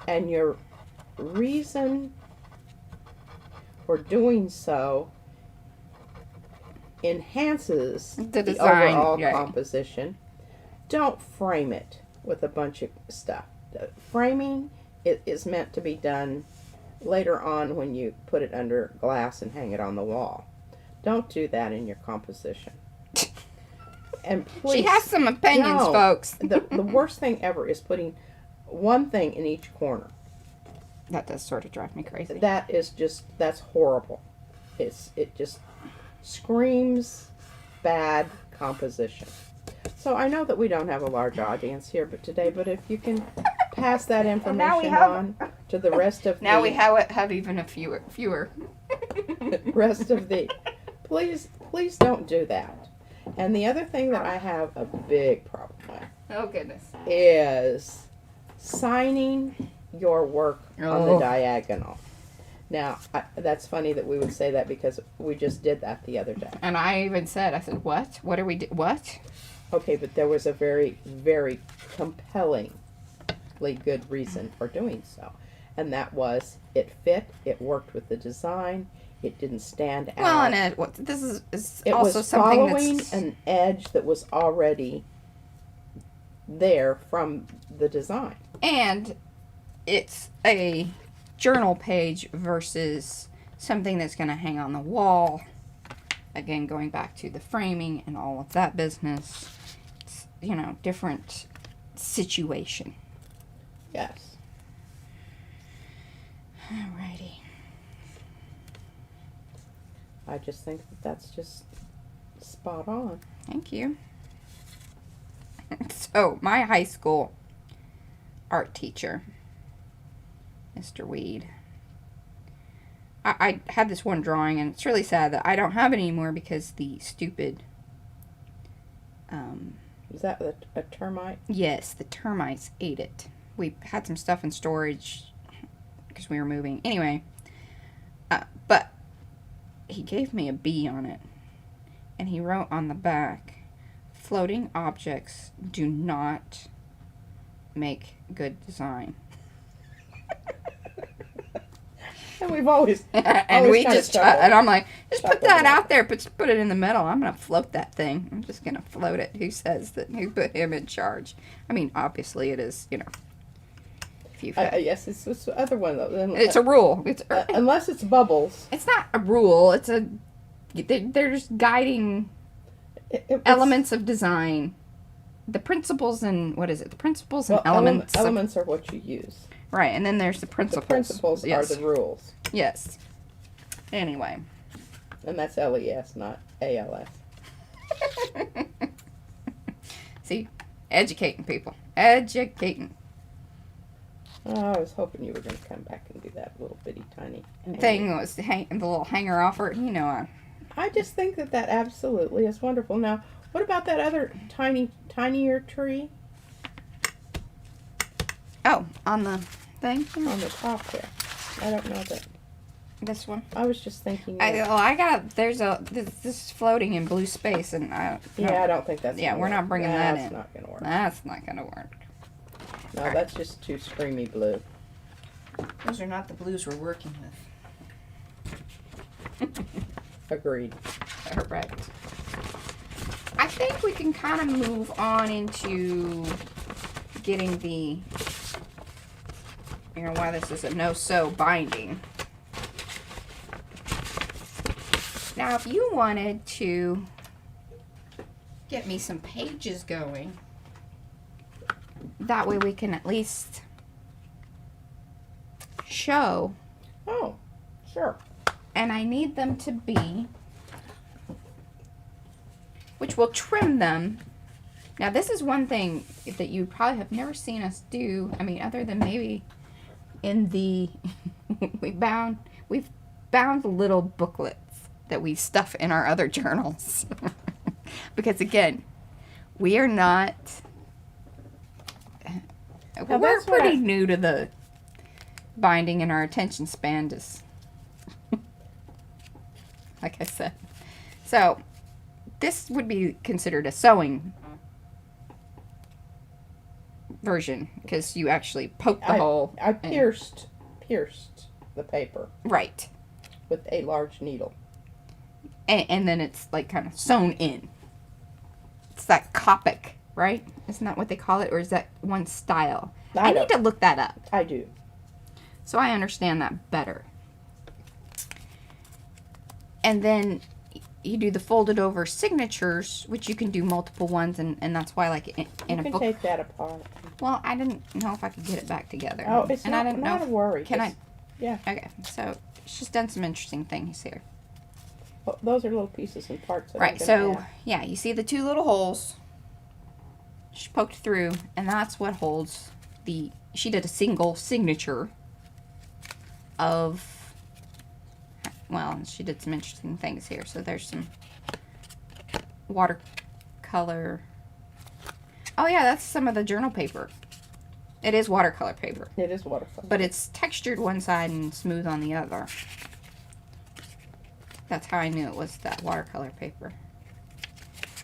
and your reason for doing so enhances The the design, overall right. composition, don't frame it. with a bunch of stuff. The framing is meant to be done later on when you put it under glass and hang it on the wall. Don't do that in your composition. And please, She has some opinions, no. folks. the worst thing ever is putting one thing in each corner. That does sort of drive me crazy. That's horrible. It just screams bad composition. So I know that we don't have a large audience here but if you can pass that information on to the rest of Now the we have even a fewer. rest of the please don't do that. And the other thing that I have a big problem with Oh goodness. is signing your work on the diagonal. Now, that's funny that we would say that because we just did that the other day. And I even said, what? What are we what? Okay, but there was a very, very compellingly good reason for doing so. And that was it fit, it worked with the design, it didn't stand out. Well, and this is it also was something following that's an edge that was already there from the design. And it's a journal page versus something that's going to hang on the wall. Again, going back to the framing and all of that business. It's, different situation. Yes. Alrighty. I just think that's just spot on. Thank you. So, my high school art teacher, Mr. Weed, I had this one drawing, and it's really sad that I don't have it anymore because the stupid, Is that a termite? yes, the termites ate it. We had some stuff in storage because we were moving. Anyway, but he gave me a B on it, and he wrote on the back, floating objects do not make good design. And we've always And we kinda just chuckled. and I'm like, just put Chuckled that about out there, but put it in the middle. I'm gonna float that thing. I'm just gonna float it. Who says that? Who put him in charge? I mean, obviously it is. If you yes, it's the other one though. it's a rule. It's unless it's bubbles. it's not a rule. It's a they're just guiding It's- elements of design. The principles and what is it? The principles and well, elements. Elements are what you use. Right, and then there's the principles. The principles Yes. are the rules, Yes. Anyway. and that's LES, not ALS. See, educating people. Educating. Oh, I was hoping you were going to come back and do that little bitty tiny Thing was the little hanger offer. I just think that absolutely is wonderful. Now, what about that other tinier tree Oh, on the thing? on the top there? I don't know that. This one? I was just thinking. This is floating in blue space, and I don't think that's. Yeah, gonna we're not work. bringing that That's in. not going to work. That's not going to work. No, Alright. that's just too screamy blue. Those are not the blues we're working with. Agreed. Correct. I think we can kind of move on into getting the, why this is a no-sew binding. Now, if you wanted to get me some pages going, that way we can at least show, Oh, sure. and I need them to be, which will trim them. Now, this is one thing that you probably have never seen us do. I mean, other than maybe in the, we've bound little booklets that we stuff in our other journals. Because again, we are not, Now, we're that's what pretty I- new to the binding, and our attention span is, like I said. So, this would be considered a sewing version, because you actually poke the hole. I pierced the paper Right. with a large needle. And then it's like kind of sewn in. It's that Copic right? Isn't that what they call it? Or is that one style? I I don't- need to look that up I do. so I understand that better. And then you do the folded over signatures, which you can do multiple ones, and that's why, like, in You a can book. take that apart. Well, I didn't know if I could get it back together. Oh, it's and not, I didn't not know. a worry. Can Just- Yeah. Okay, so she's done some interesting things here. Oh, those are little pieces and parts. That I'm Right, gonna so add. yeah, you see the two little holes she poked through, and that's what holds the. She did a single signature of. Well, she did some interesting things here. So there's some watercolor. Oh yeah, that's some of the journal paper. It is watercolor paper, It is watercolor. but it's textured one side and smooth on the other. That's how I knew it was that watercolor paper.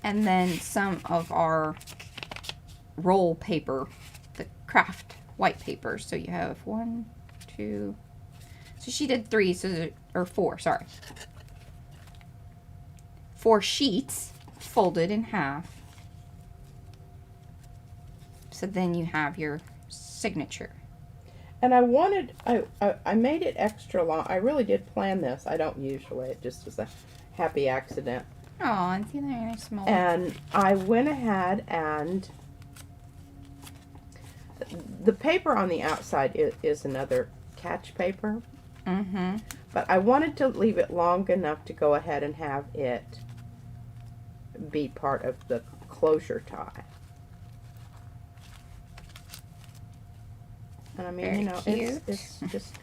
And then some of our roll paper, the craft white paper. So you have 1, 2. So she did 3, or 4, sorry. 4 sheets folded in half. So then you have your signature. And I wanted, I made it extra long. I really did plan this. I don't usually. It just was a happy accident. Oh, and see, they're nice small. And I went ahead and the paper on the outside is another catch paper. Mm-hmm. But I wanted to leave it long enough to go ahead and have it be part of the closure tie. And I mean, Very you know, cute. it's just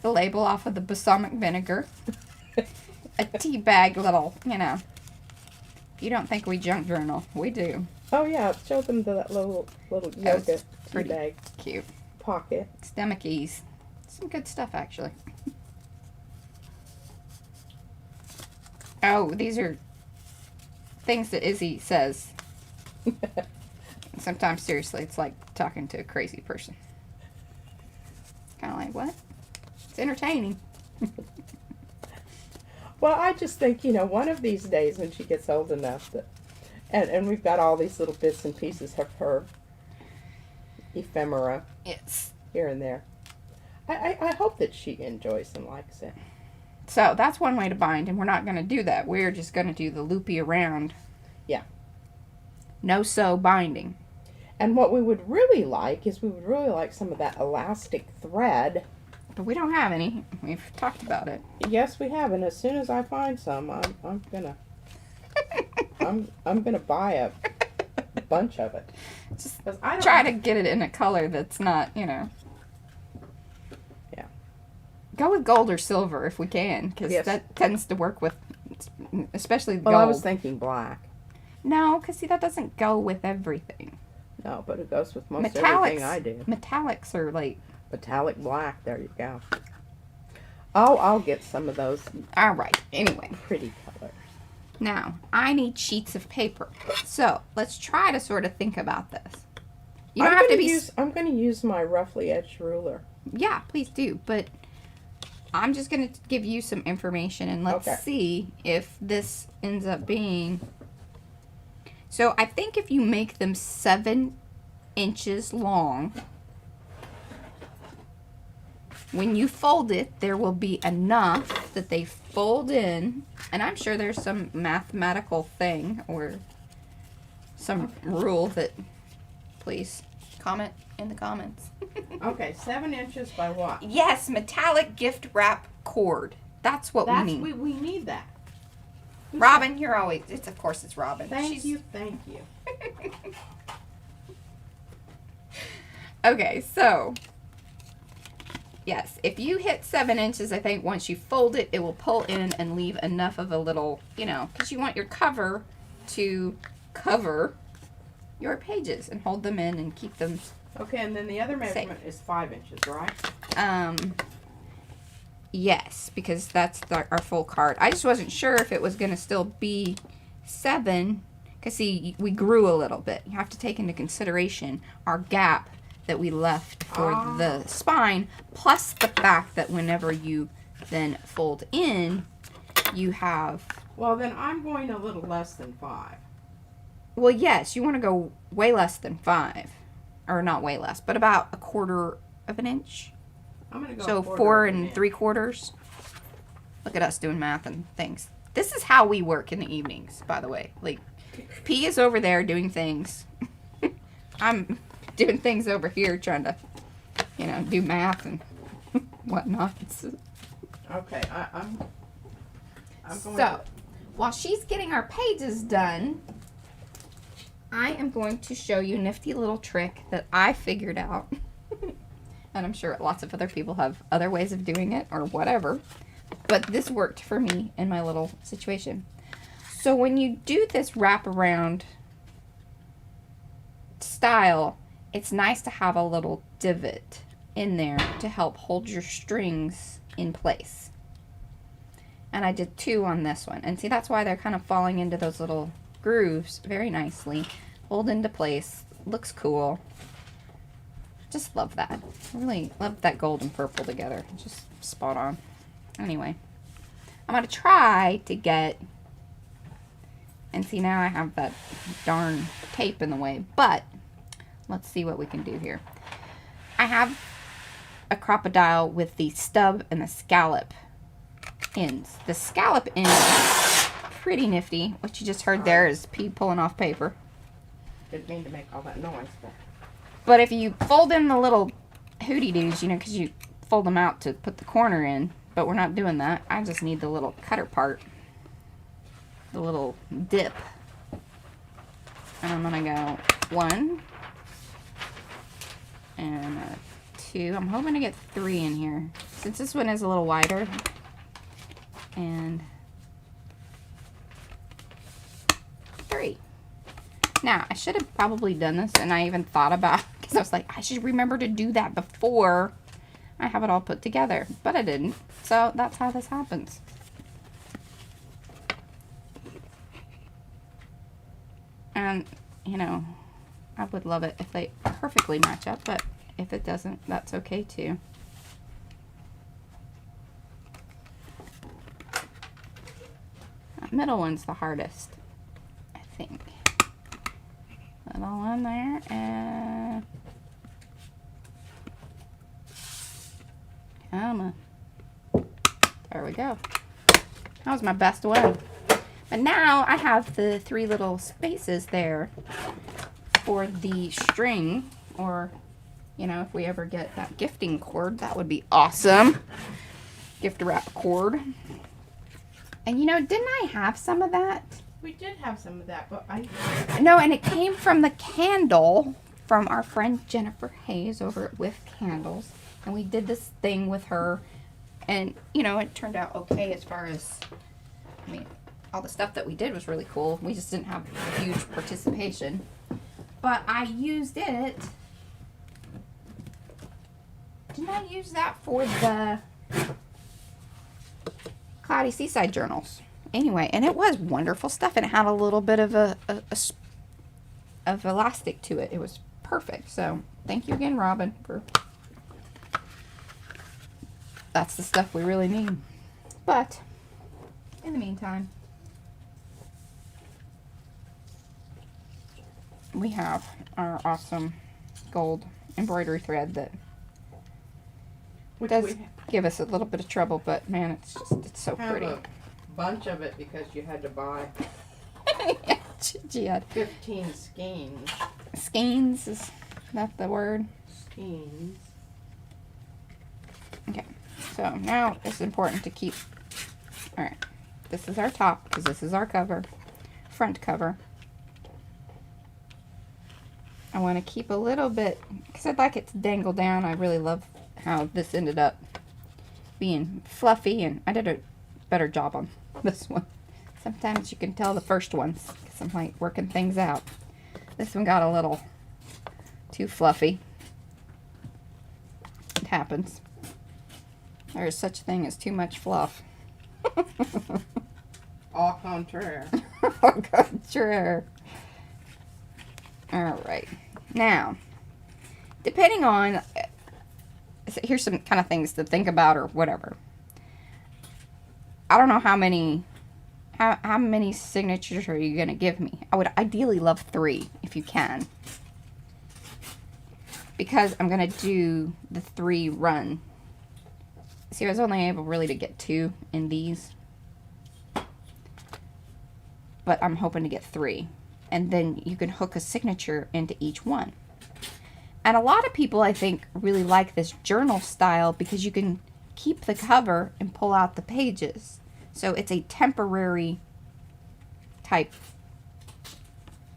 The label off of the balsamic vinegar. A tea bag little, you know. You don't think we junk journal. We do. oh yeah, show them that little yoga tea pretty. bag Cute. pocket. Stomach ease. Some good stuff, actually. Oh, these are things that Izzy says. Sometimes, seriously, it's like talking to a crazy person. Kind of like, what? It's entertaining. Well, I just think, you know, one of these days when she gets old enough that, and we've got all these little bits and pieces of her ephemera Yes. here and there. I hope that she enjoys and likes it. So that's one way to bind, and we're not going to do that. We're just going to do the loopy around. Yeah. No sew binding. And what we would really like is we would really like some of that elastic thread. But we don't have any. We've talked about it. Yes, we have, and as soon as I find some, I'm gonna I'm gonna buy a bunch of it. Just 'Cause I don't try to get it in a color that's not, you know. Yeah. Go with gold or silver if we can, because Yes. that tends to work with, especially the Well, gold. I was thinking black. No, because see, that doesn't go with everything. No, but it goes with most Metallics. everything I do. Metallics are like, Metallic black. There you go. I'll get some of those all right. Anyway, pretty colors. now I need sheets of paper. So let's try to sort of think about this. You don't have to be. I'm going to use my roughly edged ruler. Yeah, please do. But I'm just going to give you some information, and let's Okay. see if this ends up being. So I think if you make them 7 inches long, when you fold it, there will be enough that they fold in, and I'm sure there's some mathematical thing or some rule that, please comment in the comments. Okay, 7 inches by what? Yes, metallic gift wrap cord. That's what we need. We need that. Robin, you're always, it's of course it's Robin. Thank you. Okay, so yes, if you hit 7 inches, I think once you fold it, it will pull in and leave enough of a little, you know, because you want your cover to cover your pages and hold them in and keep them. Okay, and then the other measurement is 5 inches, right? Yes, because that's our full card. I just wasn't sure if it was going to still be 7, because see, we grew a little bit. You have to take into consideration our gap that we left for the spine, plus the fact that whenever you then fold in, you have. Well, then I'm going a little less than 5. Well, yes, you want to go way less than 5. Or not way less, but about a quarter of an inch. I'm gonna go So a quarter 4 of an inch. 3/4. Look at us doing math and things. This is how we work in the evenings, by the way. Like, P is over there doing things. I'm doing things over here trying to, you know, do math and whatnot. Okay, I'm going So, while she's getting our pages done, I am going to show you a nifty little trick that I figured out. And I'm sure lots of other people have other ways of doing it or whatever. But this worked for me in my little situation. So when you do this wraparound style, it's nice to have a little divot in there to help hold your strings in place. And I did 2 on this one. And see, that's why they're kind of falling into those little grooves very nicely. Hold into place. Looks cool. Just love that. I really love that gold and purple together. Just spot on. Anyway, I'm going to try to get... And see, now I have that darn tape in the way. But let's see what we can do here. I have a crocodile with the stub and the scallop ends. The scallop end is pretty nifty. What you just heard there is P pulling off paper. Didn't mean to make all that noise, But if you fold in the little hooty-doos, you know, because you fold them out to put the corner in, but we're not doing that. I just need the little cutter part. The little dip. And I'm going to go 1 and 2. I'm hoping to get 3 in here. Since this one is a little wider. And 3. Now, I should have probably done this, and I even thought about, because I was like, I should remember to do that before I have it all put together. But I didn't. So that's how this happens. And, you know, I would love it if they perfectly match up, but if it doesn't, that's okay too. That middle one's the hardest, I think. Little one there, and come on. There we go. That was my best one. But now I have the 3 little spaces there for the string, or, you know, if we ever get that gifting cord, that would be awesome. Gift wrap cord. And you know, didn't I have some of that? We did have some of that, but No, and it came from the candle from our friend Jennifer Hayes over at With Candles. And we did this thing with her. And, you know, it turned out okay as far as, I mean, all the stuff that we did was really cool. We just didn't have huge participation. But I used it. Didn't I use that for the Cloudy Seaside journals? Anyway, and it was wonderful stuff, and it had a little bit of of elastic to it. It was perfect. So thank you again, Robin, for that's the stuff we really need. But in the meantime, we have our awesome gold embroidery thread that does give us a little bit of trouble, but man, it's so pretty. a bunch of it because you had to buy She had 15 skeins. skeins, is that the word? Skeins. Okay, so now it's important to keep, alright, this is our top, because this is our cover, front cover. I want to keep a little bit, because I'd like it to dangle down. I really love how this ended up being fluffy, and I did a better job on this one. Sometimes you can tell the first ones, because I'm like working things out. This one got a little too fluffy. It happens. There is such a thing as too much fluff. Au contraire. Au contraire. Alright. Now, depending on, here's some kind of things to think about or whatever. I don't know how many How many signatures are you going to give me? I would ideally love 3 if you can. Because I'm going to do the 3 run. See, I was only able really to get 2 in these. But I'm hoping to get 3. And then you can hook a signature into each one. And a lot of people, I think, really like this journal style because you can keep the cover and pull out the pages. So it's a temporary type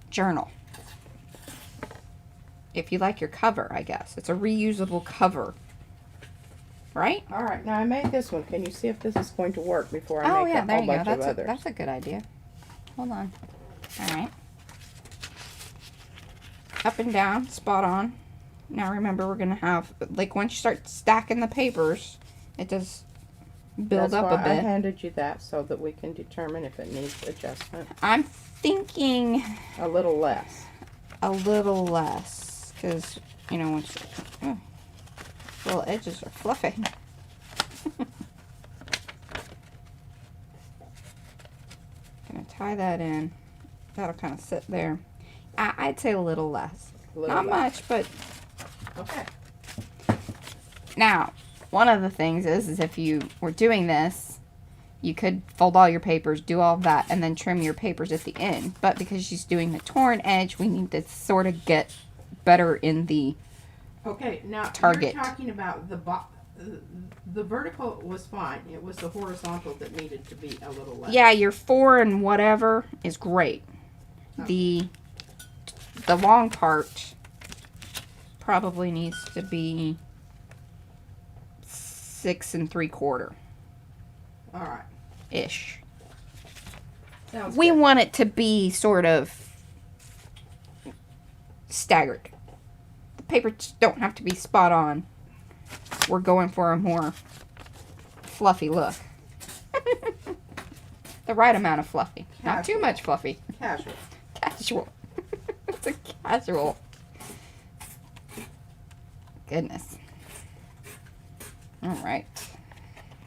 journal. If you like your cover, I guess. It's a reusable cover. Right? All right, now I made this one. Can you see if this is going to work before I make a whole bunch of others? That's a good idea. Hold on. All right. Up and down, spot on. Now remember, we're going to have, like, once you start stacking the papers, it does build up a bit. I handed you that so that we can determine if it needs adjustment. I'm thinking a little less. A little less, because, you know, once little edges are fluffy. Gonna tie that in. That'll kind of sit there. I'd say a little less. Not much, but okay. Now, one of the things is if you were doing this, you could fold all your papers, do all that, and then trim your papers at the end. But because she's doing the torn edge, we need to sort of get better in the target. You're talking about the vertical was fine. It was the horizontal that needed to be a little less. Yeah, your 4 and whatever is great. Okay. The long part probably needs to be 6 3/4. All right. Ish. Sounds we good. want it to be sort of staggered. The papers don't have to be spot on. We're going for a more fluffy look. The right amount of fluffy. Casual. Not too much fluffy. Casual. Casual. It's a casual. Goodness. All right.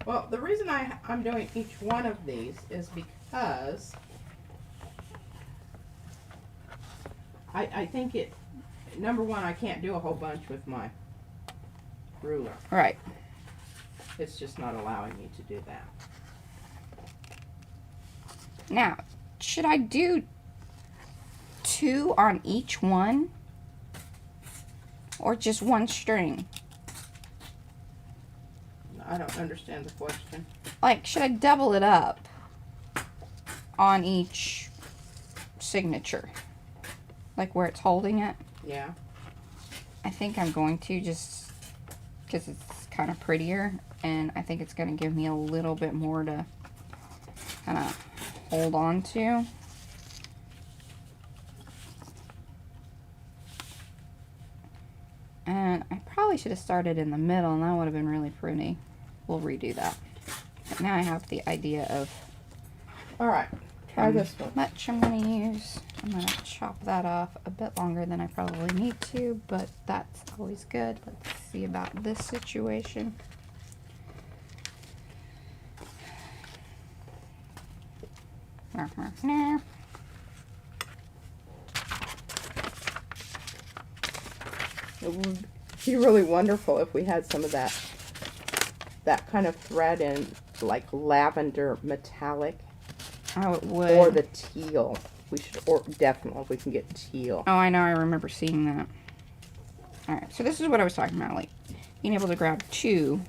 Well, the reason I'm doing each one of these is because I think number one, I can't do a whole bunch with my ruler. Right. It's just not allowing me to do that. Now, should I do 2 on each one? Or just 1 string? I don't understand the question. Like, should I double it up on each signature? Like where it's holding it? Yeah. I think I'm going to, just because it's kind of prettier. And I think it's going to give me a little bit more to kind of hold on to. And I probably should have started in the middle, and that would have been really pretty. We'll redo that. But now I have the idea of All right. Try this one. how much I'm going to use. I'm going to chop that off a bit longer than I probably need to, but that's always good. Let's see about this situation. It would be really wonderful if we had some of that kind of thread in like lavender metallic. Oh, it would. Or the teal. We should, or definitely we can get teal. Oh, I know. I remember seeing that. All right. So this is what I was talking about, like being able to grab 2,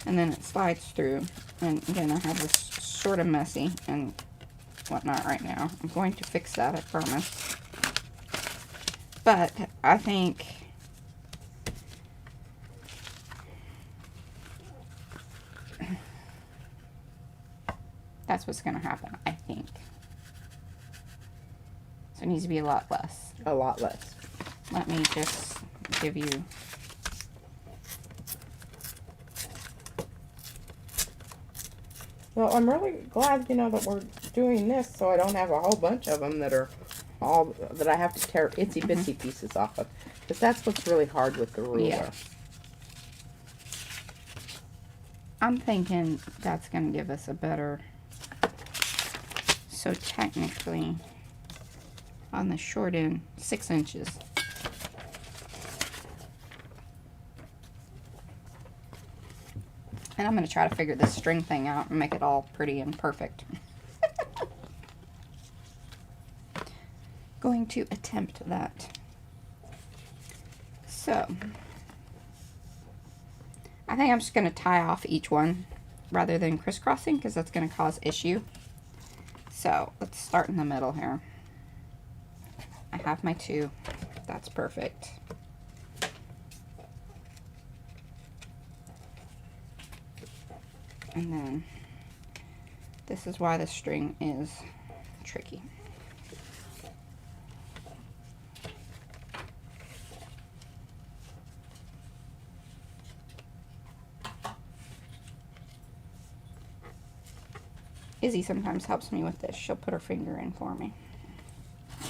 and then it slides through. And again, I have this sort of messy and whatnot right now. I'm going to fix that, I promise. But I think that's what's going to happen, I think. So it needs to be a lot less. A lot less. Let me just give you... Well, I'm really glad, you know, that we're doing this so I don't have a whole bunch of them that are all, that I have to tear itsy bitsy pieces off of. Because that's what's really hard with the ruler. Yeah. I'm thinking that's going to give us a better So technically, on the short end, 6 inches. And I'm going to try to figure this string thing out and make it all pretty and perfect. Going to attempt that. So, I think I'm just going to tie off each one rather than crisscrossing because that's going to cause issue. So, let's start in the middle here. I have my 2. That's perfect. And then this is why the string is tricky. Izzy sometimes helps me with this. She'll put her finger in for me.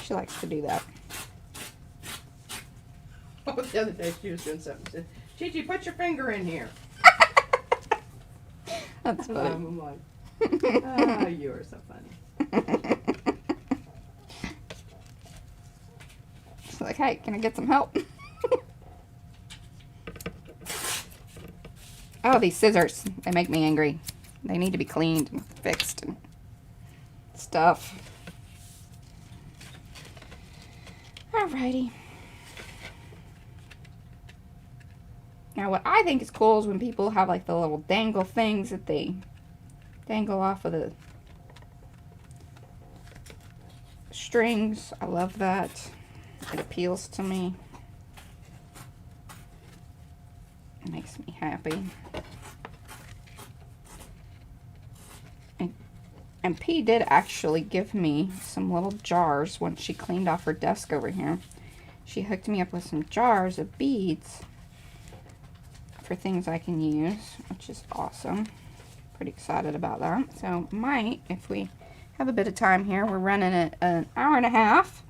She likes to do that. Oh, the other day she was doing something. She said, Gigi, put your finger in here. That's funny. I'm like, ah, you are so funny. She's like, hey, can I get some help? Oh, these scissors. They make me angry. They need to be cleaned and fixed and stuff. Alrighty. Now what I think is cool is when people have like the little dangle things that they dangle off of the strings. I love that. It appeals to me. It makes me happy. And P did actually give me some little jars when she cleaned off her desk over here. She hooked me up with some jars of beads for things I can use, which is awesome. Pretty excited about that. So might, if we have a bit of time here, we're running at an hour and a half.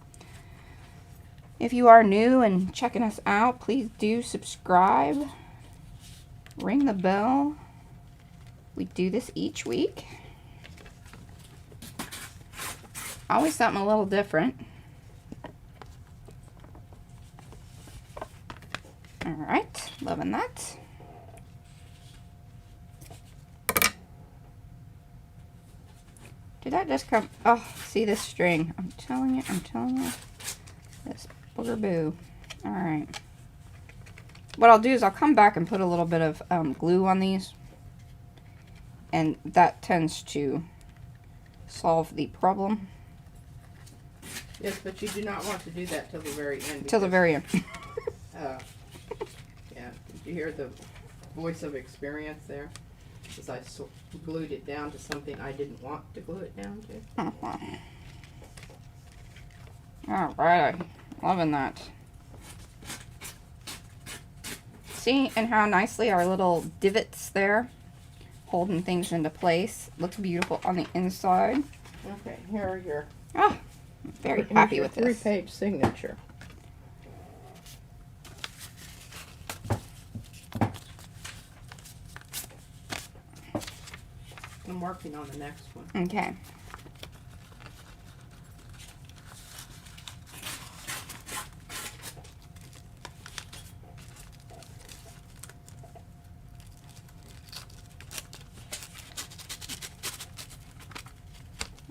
If you are new and checking us out, please do subscribe. Ring the bell. We do this each week. Always something a little different. Alright, loving that. Did that just come? Oh, see this string. I'm telling you. This booger-boo. Alright. What I'll do is I'll come back and put a little bit of glue on these. And that tends to solve the problem. Yes, but you do not want to do that till the very end. Till the very end. Yeah. Did you hear the voice of experience there? Because I glued it down to something I didn't want to glue it down to. Alright, loving that. See, and how nicely our little divots there, holding things into place. Looks beautiful on the inside. Okay, here are your... Oh, I'm very happy with this. 3-page signature. I'm working on the next one. Okay.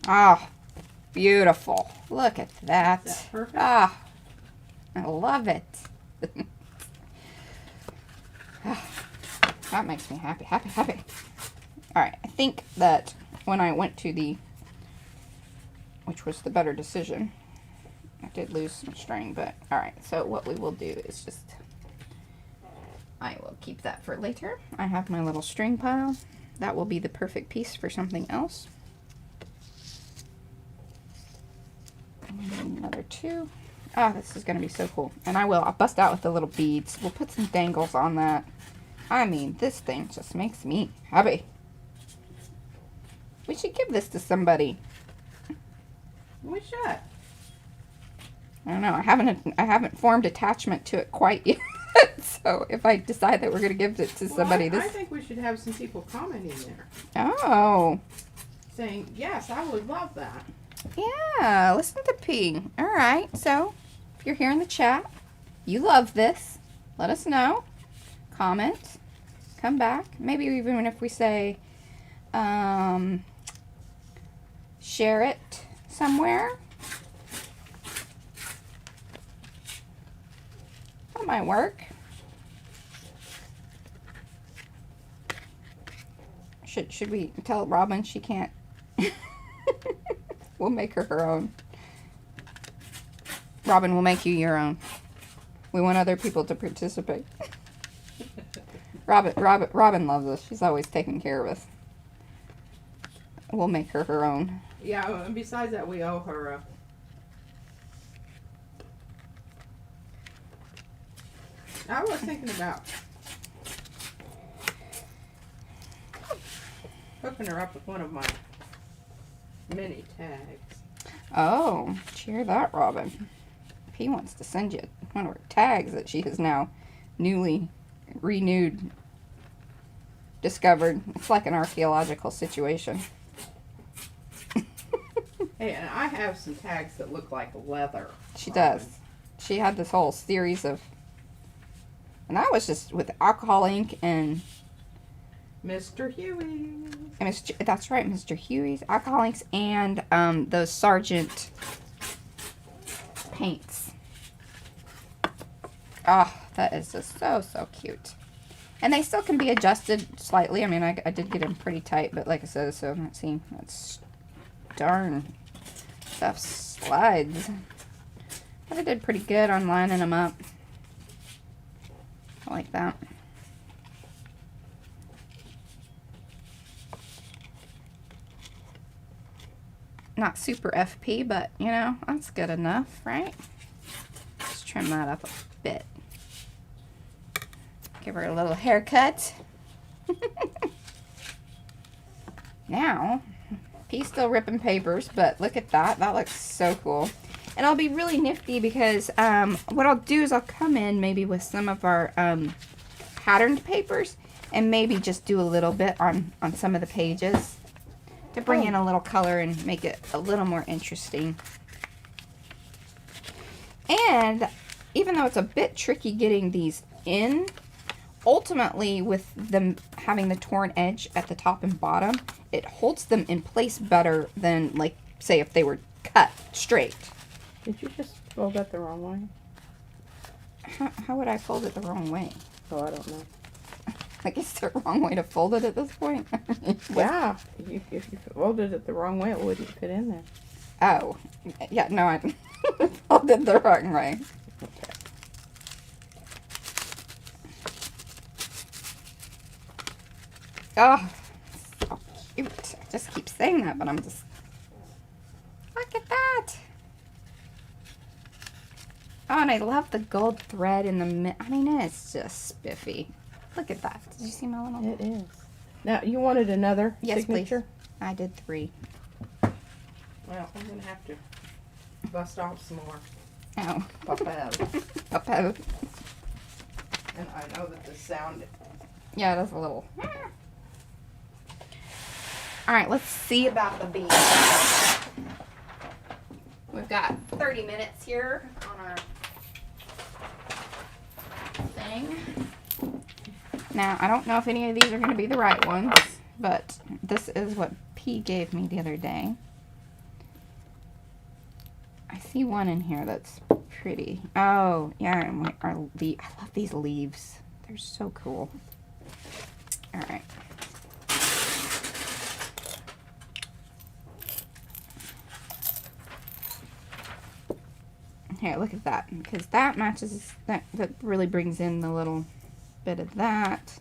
Oh, beautiful. Look at that. Is that perfect? Ah, I love it. That makes me happy, happy, happy. Alright, I think that when I went to the, which was the better decision, I did lose some string, but alright, so what we will do is just, I will keep that for later. I have my little string pile. That will be the perfect piece for something else. And another 2. Ah, this is going to be so cool. And I'll bust out with the little beads. We'll put some dangles on that. I mean, this thing just makes me happy. We should give this to somebody. We should. I don't know. I haven't formed attachment to it quite yet. So if I decide that we're going to give it to somebody, I think we should have some people commenting there. Oh. Saying, yes, I would love that. Yeah, listen to P. All right, so if you're here in the chat, you love this, let us know. Comment, come back. Maybe even if we say, share it somewhere. That might work. Should we tell Robin she can't? We'll make her own. Robin, we'll make you your own. We want other people to participate. Robin loves us. She's always taking care of us. We'll make her her own. Yeah, and besides that, we owe her I was thinking about hooking her up with one of my mini tags. Oh, cheer that, Robin. He wants to send you one of her tags that she has now newly discovered. It's like an archaeological situation. Hey, and I have some tags that look like leather. She does. She had this whole series of, and that was just with alcohol ink and Mr. Huey. that's right, Mr. Huey's alcohol inks and those Sargent paints. Oh, that is just so cute. And they still can be adjusted slightly. I mean, I did get them pretty tight, but like I said, so let's see, that's darn stuff slides. But I did pretty good on lining them up. I like that. Not super FP, but you know, that's good enough, right? Let's trim that up a bit. Give her a little haircut. Now, P's still ripping papers, but look at that. That looks so cool. And I'll be really nifty because what I'll do is I'll come in maybe with some of our patterned papers and maybe just do a little bit on some of the pages to bring in a little color and make it a little more interesting. And even though it's a bit tricky getting these in, ultimately with them having the torn edge at the top and bottom, it holds them in place better than, like, say if they were cut straight. Did you just fold that the wrong way? How would I fold it the wrong way? Oh, I don't know. I guess the wrong way to fold it at this point. Yeah, if you folded it the wrong way, it wouldn't fit in there. Oh, yeah, no, I folded the wrong way. Okay. Oh, so cute. I just keep saying that, but I'm just... Look at that. Oh, and I love the gold thread in the I mean, it's just spiffy. Look at that. Did you see my little... It is. Now, you wanted another Yes, signature? please. I did 3. Well, I'm going to have to bust off some more Oh. papel. Papel. And I know that this sounded... Yeah, it is a little... Alright, let's see about the beads. We've got 30 minutes here on our thing. Now, I don't know if any of these are going to be the right ones, but this is what P gave me the other day. I see one in here that's pretty. Oh, yeah, I love these leaves. They're so cool. Alright. Here, look at that, because that matches, that really brings in the little bit of that.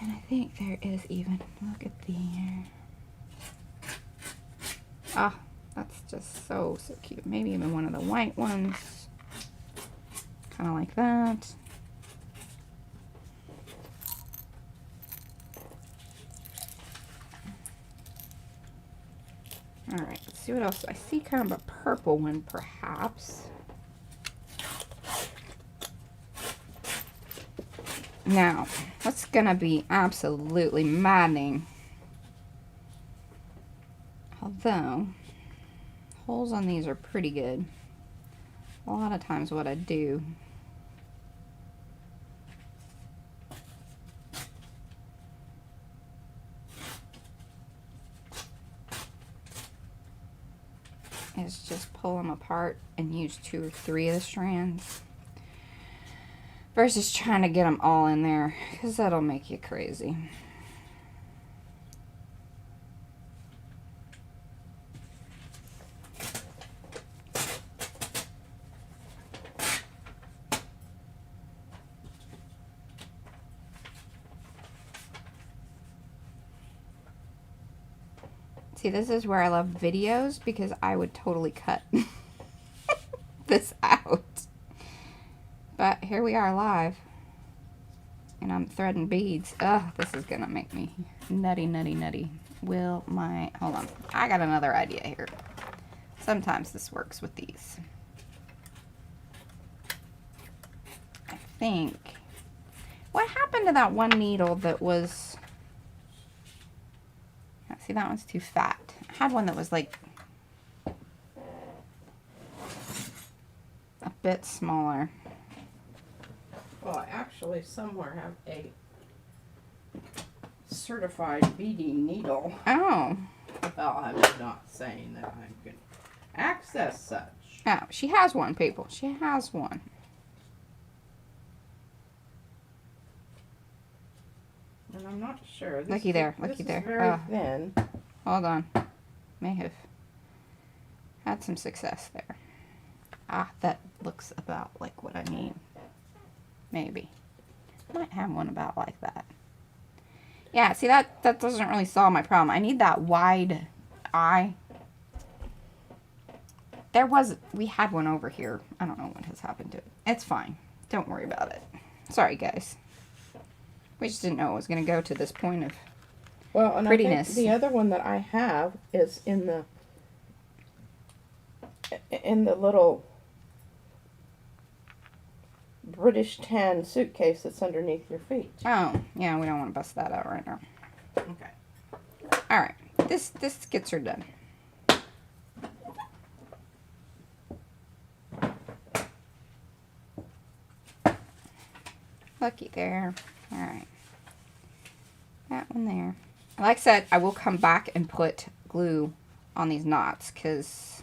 And I think there is even, look at the, ah, that's just so cute. Maybe even one of the white ones, kind of like that. All right, let's see what else. I see kind of a purple one, perhaps. Now, what's gonna be absolutely maddening? How Though, holes on these are pretty good. A lot of times what I do is just pull them apart and use 2 or 3 of the strands versus trying to get them all in there, because that'll make you crazy. See, this is where I love videos, because I would totally cut this out. But here we are live. And I'm threading beads. Ugh, this is gonna make me nutty, nutty, nutty. Hold on. I got another idea here. Sometimes this works with these. I think. What happened to that one needle that was... See, that one's too fat. I had one that was like a bit smaller. Well, I actually somewhere have a certified beading needle. Oh. Well, I'm not saying that I can access such. Oh, she has one, people. She has one. And I'm not sure. Looky there. This Looky is there. very Oh. thin. Hold on. May have had some success there. Ah, that looks about like what I need. Maybe. Might have one about like that. Yeah, see, that doesn't really solve my problem. I need that wide eye. We had one over here. I don't know what has happened to it. It's fine. Don't worry about it. Sorry, guys. We just didn't know it was going to go to this point of Well, and prettiness. I think the other one that I have is in the little British tan suitcase that's underneath your feet. Oh, yeah, we don't want to bust that out right now. Okay. All right, this gets her done. Looky there. All right, that one there. Like I said, I will come back and put glue on these knots, because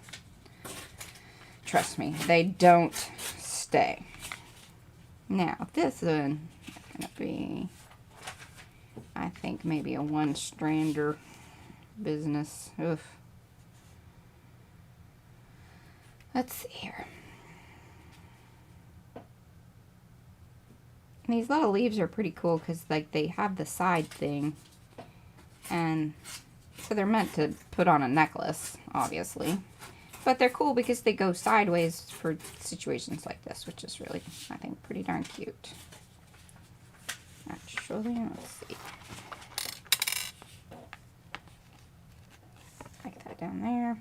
trust me, they don't stay. Now, this one is going to be, I think, maybe a one-strander business. Oof. Let's see here. These little leaves are pretty cool, because like they have the side thing, and so they're meant to put on a necklace, obviously. But they're cool because they go sideways for situations like this, which is really, I think, pretty darn cute. Actually, let's see. Like that down there.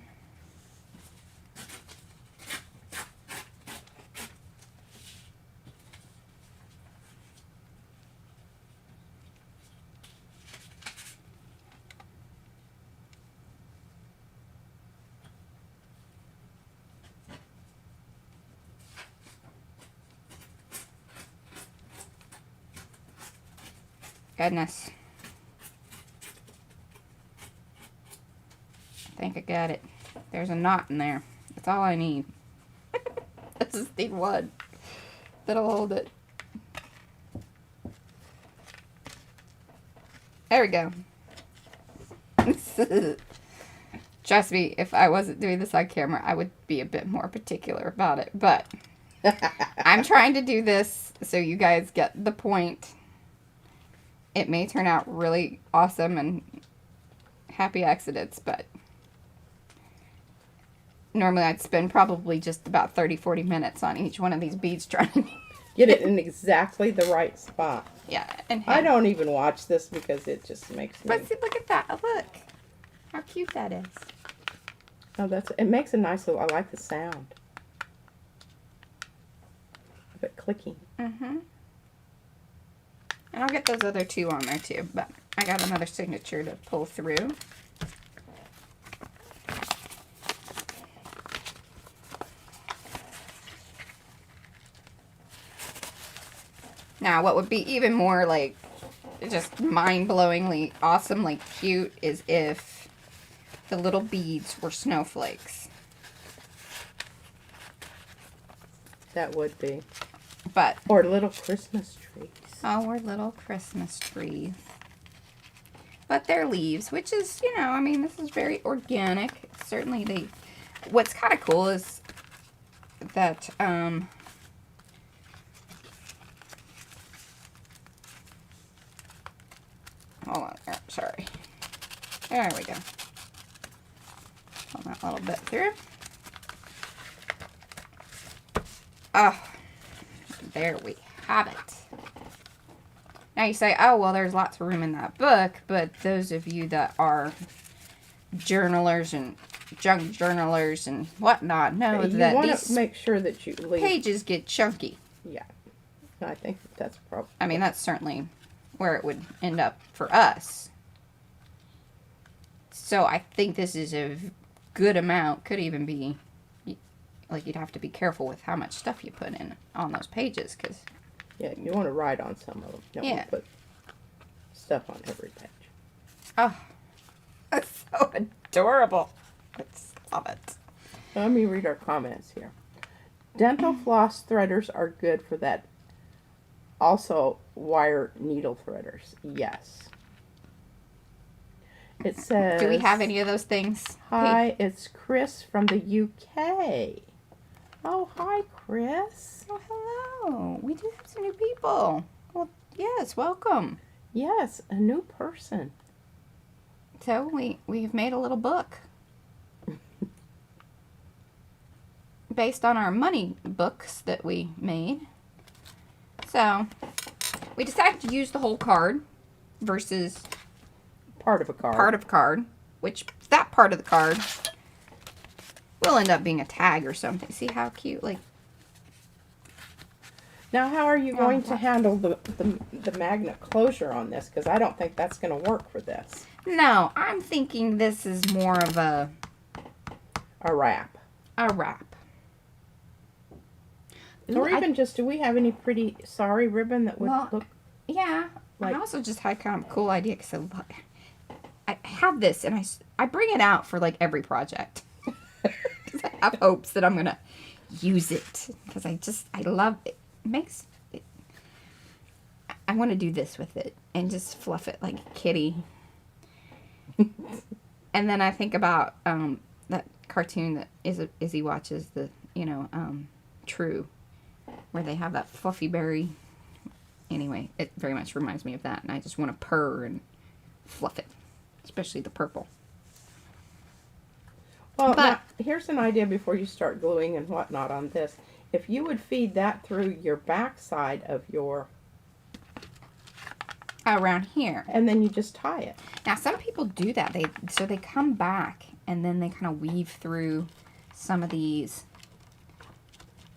Goodness. I think I got it. There's a knot in there. That's all I need. I just need one that'll hold it. There we go. Trust me, if I wasn't doing this on camera, I would be a bit more particular about it. But I'm trying to do this so you guys get the point. It may turn out really awesome and happy accidents, but normally I'd spend probably just about 30-40 minutes on each one of these beads trying to Get it in exactly the right spot. yeah, and I don't even watch this because it just makes me... But see, look at that. Look how cute that is. Oh, it makes a nice little... I like the sound of it clicking. Mm-hmm. And I'll get those other two on there too, but I got another signature to pull through. Now, what would be even more like just mind-blowingly awesomely cute is if the little beads were snowflakes. That would be. But Or little Christmas trees. our little Christmas trees. But they're leaves, which is, you know, I mean, this is very organic. Certainly what's kind of cool is that, hold on, oh, sorry. There we go. Pull that little bit through. Oh, there we have it. Now you say, oh, well, there's lots of room in that book, but those of you that are journalers and junk journalers and whatnot know You that want these to make sure that you leave. pages get chunky. Yeah. I think that's probably. I mean, that's certainly where it would end up for us. So I think this is a good amount. Could even be, like, you'd have to be careful with how much stuff you put in on those pages, because... Yeah, you want to write on some of them. You don't want to put stuff on every page. Oh, that's so adorable. I just love it. Let me read our comments here. Dental floss threaders are good for that. Also, wire needle threaders. Yes. It says... Do we have any of those things? Hi, it's Chris from the UK. Oh, hi, Chris. Oh, hello. We do have some new people. Well, yes, welcome. Yes, a new person. So we've made a little book based on our money books that we made. So we decided to use the whole card versus Part of a card. part of card, which that part of the card will end up being a tag or something. See how cute? Like, now, how are you going to handle the magnet closure on this? Because I don't think that's going to work for this. no, I'm thinking this is more of a wrap. wrap. Or Ooh, even just, do we have any pretty sorry ribbon that would Well, look Yeah, like... I also just had kind of a cool idea because I have this and I bring it out for like every project. Because I have hopes that I'm going to use it. Because I love it. I want to do this with it and just fluff it like a kitty. And then I think about that cartoon that Izzy watches, the True, where they have that fluffy berry. Anyway, it very much reminds me of that, and I just want to purr and fluff it, especially the purple. Well, But- now, here's an idea before you start gluing and whatnot on this. If you would feed that through your back side of your... Around here. And then you just tie it. Now, some people do that. They come back, and then they kind of weave through some of these.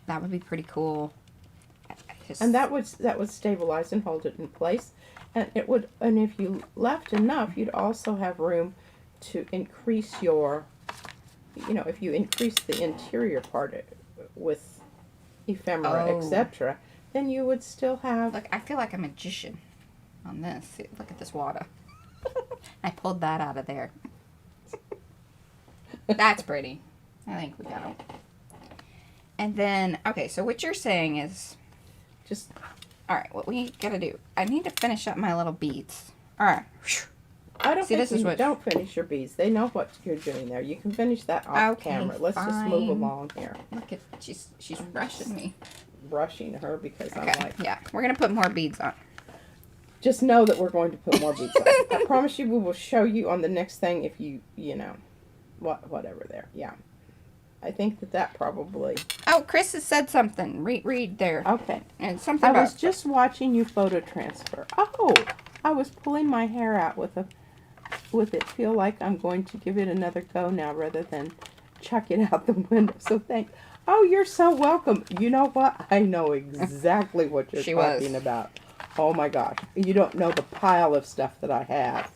That would be pretty cool. And that would stabilize and hold it in place. And it would, and if you left enough, you'd also have room to increase your, if you increase the interior part with ephemera, Oh. etc., then you would still have... Look, I feel like a magician on this. See, look at this water. I pulled that out of there. That's pretty. I think we got it. And then, okay, so what you're saying is... Just... All right, what we gotta do, I need to finish up my little beads. All right. I don't See, think this is you what- don't finish your beads. They know what you're doing there. You can finish that off Okay, camera. Let's just move fine. along here. Look at, she's rushing me. Rushing her because I'm Okay, like... yeah, we're gonna put more beads on. Just know that we're going to put more beads on. I promise you we will show you on the next thing if whatever there. Yeah. I think that probably... Oh, Chris has said something. Read there. Okay. And something I about... was just watching you photo transfer. Oh, I was pulling my hair out with it. Feel like I'm going to give it another go now rather than chuck it out the window. So thanks. Oh, you're so welcome. You know what? I know exactly what you're She was. talking about. Oh my gosh. You don't know the pile of stuff that I have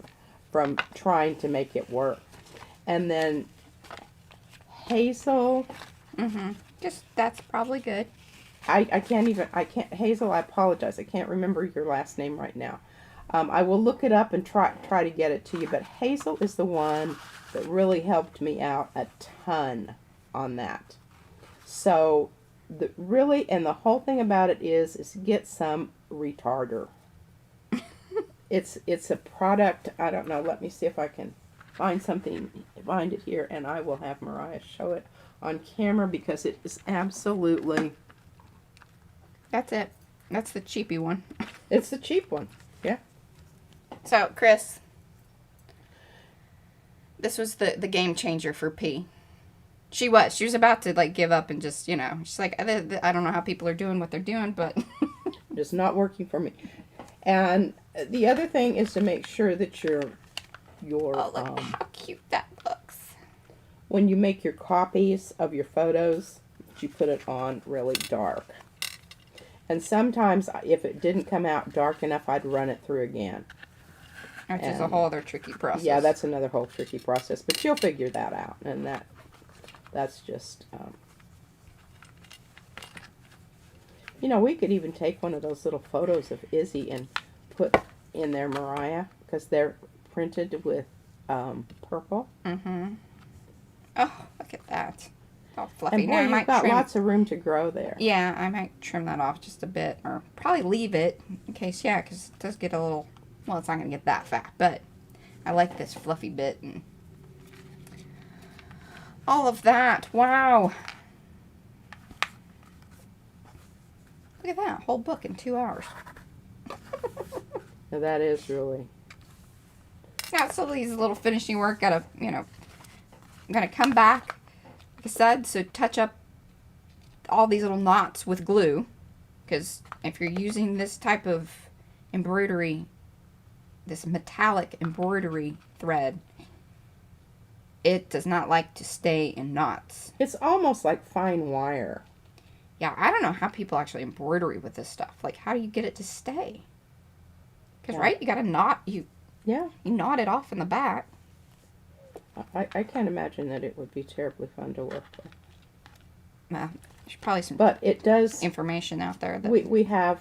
from trying to make it work. And then Hazel. Mm-hmm. Just, that's probably good. I can't, Hazel, I apologize. I can't remember your last name right now. I will look it up and try to get it to you. But Hazel is the one that really helped me out a ton on that. So, and the whole thing about it is get some retarder. It's a product, I don't know, let me see if I can find it here, and I will have Mariah show it on camera because it is absolutely... That's it. That's the cheapy one. It's the cheap one, yeah. So, Chris, this was the game changer for P. She was about to, like, give up and just, you know, she's like, I don't know how people are doing what they're doing, but... It's not working for me. And the other thing is to make sure that your oh, look how cute that looks. when you make your copies of your photos, you put it on really dark. And sometimes, if it didn't come out dark enough, I'd run it through again. Which is a whole other tricky process. Yeah, that's another whole tricky process. But you'll figure that out. And that's just... you know, we could even take one of those little photos of Izzy and put in there Mariah, because they're printed with purple. Mm-hmm. Oh, look at that. All fluffy. And boy, you've got lots of room to grow there. Yeah, I might trim that off just a bit, or probably leave it in case, yeah, because it does get a little, well, it's not going to get that fat, but I like this fluffy bit and all of that. Wow. Look at that, whole book in 2 hours. Now that is really... Yeah, so these little finishing work, gotta, you know, I'm going to come back, like I said, so touch up all these little knots with glue, because if you're using this type of embroidery, this metallic embroidery thread, it does not like to stay in knots. It's almost like fine wire. Yeah, I don't know how people actually embroidery with this stuff. Like, how do you get it to stay? Because, right, you got to knot, you knot it off in the back. I can't imagine that it would be terribly fun to work with. There's probably some But it does... information out there. That We have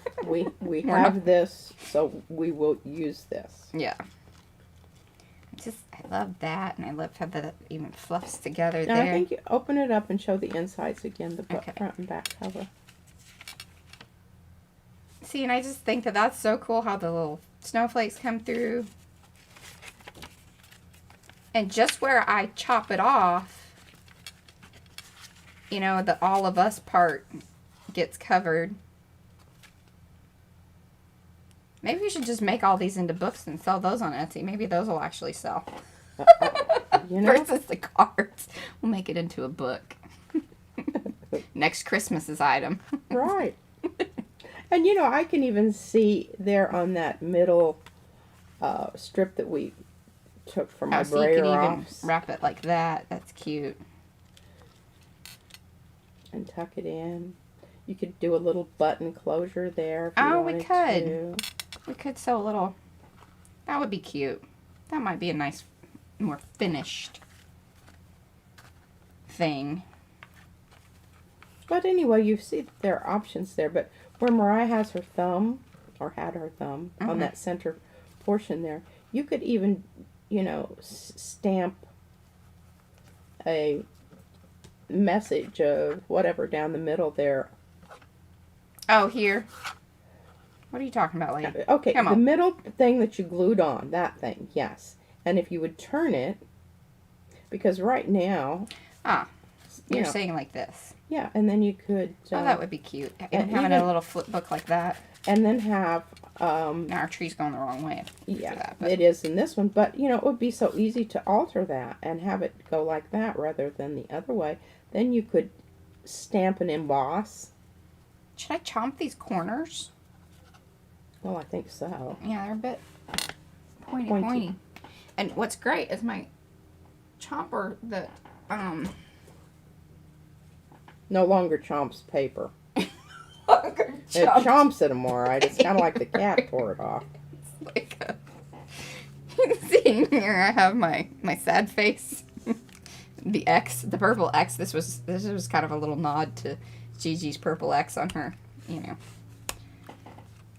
this, so we will use this. Yeah. I love that, and I love how that even fluffs together Now, there. I think you open it up and show the insides again, the Okay. front and back cover. See, and I just think that that's so cool how the little snowflakes come through. And just where I chop it off, you know, the all of us part gets covered. Maybe we should just make all these into books and sell those on Etsy. Maybe those will actually sell. You know? Versus the cards. We'll make it into a book. Next Christmas's item. Right. And, you know, I can even see there on that middle strip that we took from my So you brayer can even off. wrap it like that. That's cute. And tuck it in. You could do a little button closure there if you Oh, we wanted could. to. We could sew a little. That would be cute. That might be a nice, more finished thing. But anyway, you see that there are options there. But where Mariah has her thumb, or had her thumb, on that center portion there, you could even, you know, stamp a message of whatever down the middle there. Oh, here. What are you talking about, lady? Okay, Come the on. middle thing that you glued on, that thing, yes. And if you would turn it, because right now... Ah, you you're know, saying like this. Yeah, and then you could... Oh, that would be cute. and Having even- a little flip book like that. And then have... Now our tree's going the wrong way. yeah, that, but- it is in this one. But, you know, it would be so easy to alter that and have it go like that rather than the other way. Then you could stamp and emboss. Should I chomp these corners? Well, I think so. Yeah, they're a bit pointy. Pointy. And what's great is my chomper that, No longer chomps paper. It chomps. chomps it more, right? It's kind of like the cat tore it off. Like see here, I have my sad face. The X, the purple X. This was kind of a little nod to Gigi's purple X on her, you know,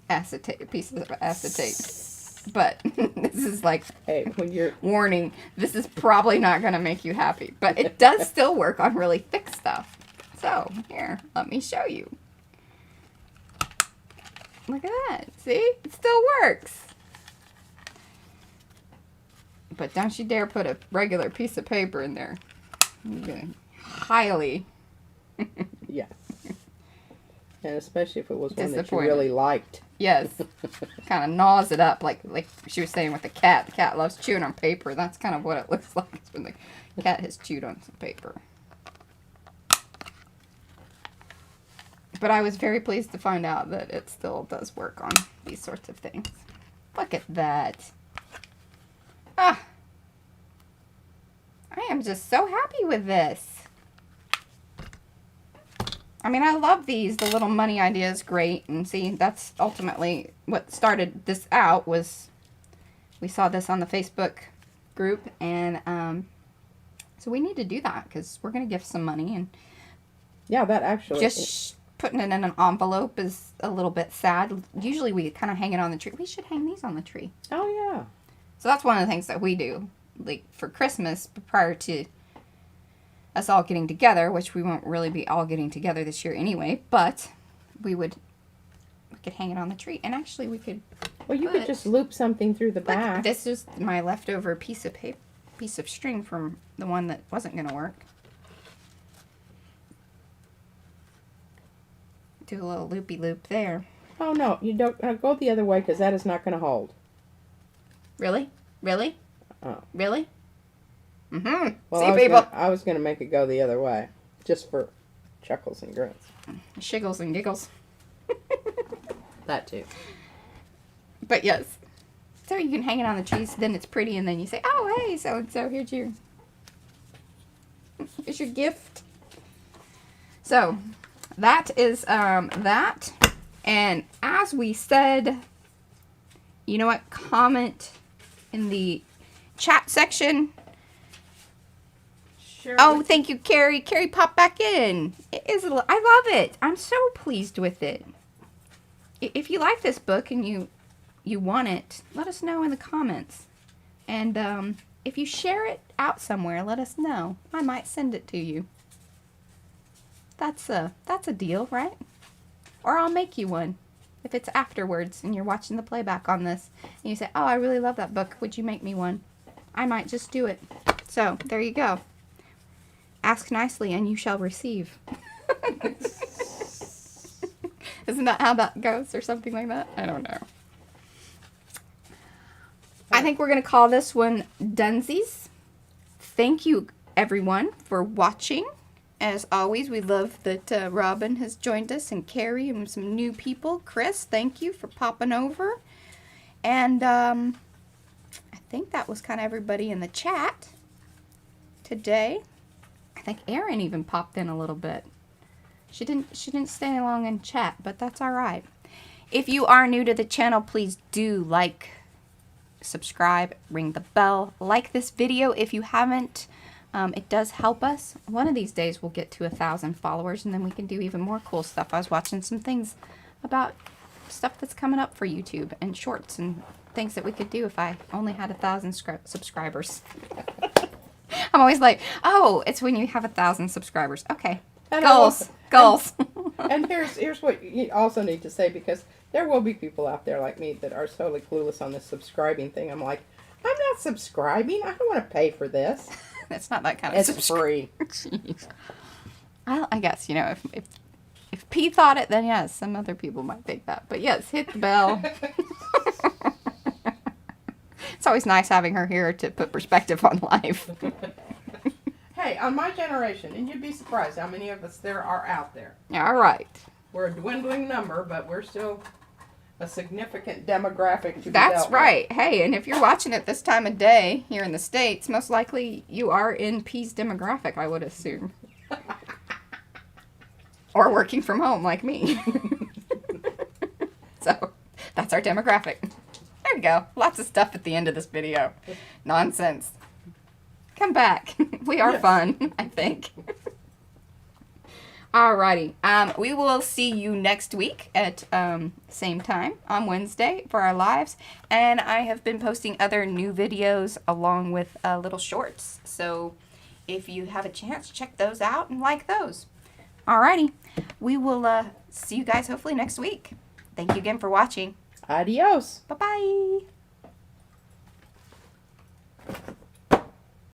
acetate, pieces of acetate. But this is like, Hey, when you're warning, this is probably not going to make you happy. But it does still work on really thick stuff. So, here, let me show you. Look at that. See? It still works. But don't you dare put a regular piece of paper in there. You're gonna highly... yes, and especially if it was one that you Disappointed. really liked. Yes. Kind of gnaws it up like she was saying with the cat. The cat loves chewing on paper. That's kind of what it looks like when the cat has chewed on some paper. But I was very pleased to find out that it still does work on these sorts of things. Look at that. Ah. I am just so happy with this. I mean, I love these. The little money idea is great. And see, that's ultimately what started this out was we saw this on the Facebook group. And so we need to do that because we're going to give some money. And Yeah, that actually. just putting it in an envelope is a little bit sad. Usually we kind of hang it on the tree. We should hang these on the tree. Oh yeah. So that's one of the things that we do. Like for Christmas, prior to us all getting together, which we won't really be all getting together this year anyway, but we could hang it on the tree. And actually we could, Well, you could just loop something through the look, back. this is my leftover piece of string from the one that wasn't going to work. Do a little loopy loop there. Oh no, you don't go the other way because that is not going to hold. Really? Really? Oh. Really? Mm-hmm. Well, See, people. I was gonna make it go the other way, just for chuckles and grins. Shiggles and giggles. That too. But yes. So you can hang it on the trees, then it's pretty, and then you say, oh, hey, so-and-so, here's your gift. So, that is that. And as we said, you know what? Comment in the chat section. Sure. Oh, thank you, Carrie. Carrie popped back in. It is I love it. I'm so pleased with it. If you like this book and you want it, let us know in the comments. And if you share it out somewhere, let us know. I might send it to you. That's a deal, right? Or I'll make you one. If it's afterwards and you're watching the playback on this and you say, oh, I really love that book. Would you make me one? I might just do it. So, there you go. Ask nicely and you shall receive. Isn't that how that goes or something like that? I don't know. I think we're going to call this one Dunsies. Thank you, everyone, for watching. As always, we love that Robin has joined us and Carrie and some new people. Chris, thank you for popping over. And I think that was kind of everybody in the chat today. I think Erin even popped in a little bit. She didn't stay long in chat, but that's all right. If you are new to the channel, please do like, subscribe, ring the bell, like this video if you haven't. It does help us. One of these days we'll get to 1,000 followers and then we can do even more cool stuff. I was watching some things about stuff that's coming up for YouTube and shorts and things that we could do if I only had 1,000 subscribers. I'm always like, oh, it's when you have 1,000 subscribers. Okay. Goals. And here's what you also need to say, because there will be people out there like me that are totally clueless on this subscribing thing. I'm like, I'm not subscribing. I don't want to pay for this. It's not that kind of It's free. Jeez. Well, I guess, you know, if P thought it, then yes, some other people might think that. But yes, hit the bell. It's always nice having her here to put perspective on life. Hey, on my generation, and you'd be surprised how many of us there are out there. All right. We're a dwindling number, but we're still a significant demographic to be That's dealt with. right. Hey, and if you're watching it this time of day here in the States, most likely you are in P's demographic, I would assume. Or working from home like me. So, that's our demographic. There we go. Lots of stuff at the end of this video. Nonsense. Come back. We are Yes. fun, I think. Alrighty. We will see you next week at same time on Wednesday for our lives. And I have been posting other new videos along with little shorts. So if you have a chance, check those out and like those. Alrighty. We will see you guys hopefully next week. Thank you again for watching. Adios. Bye-bye.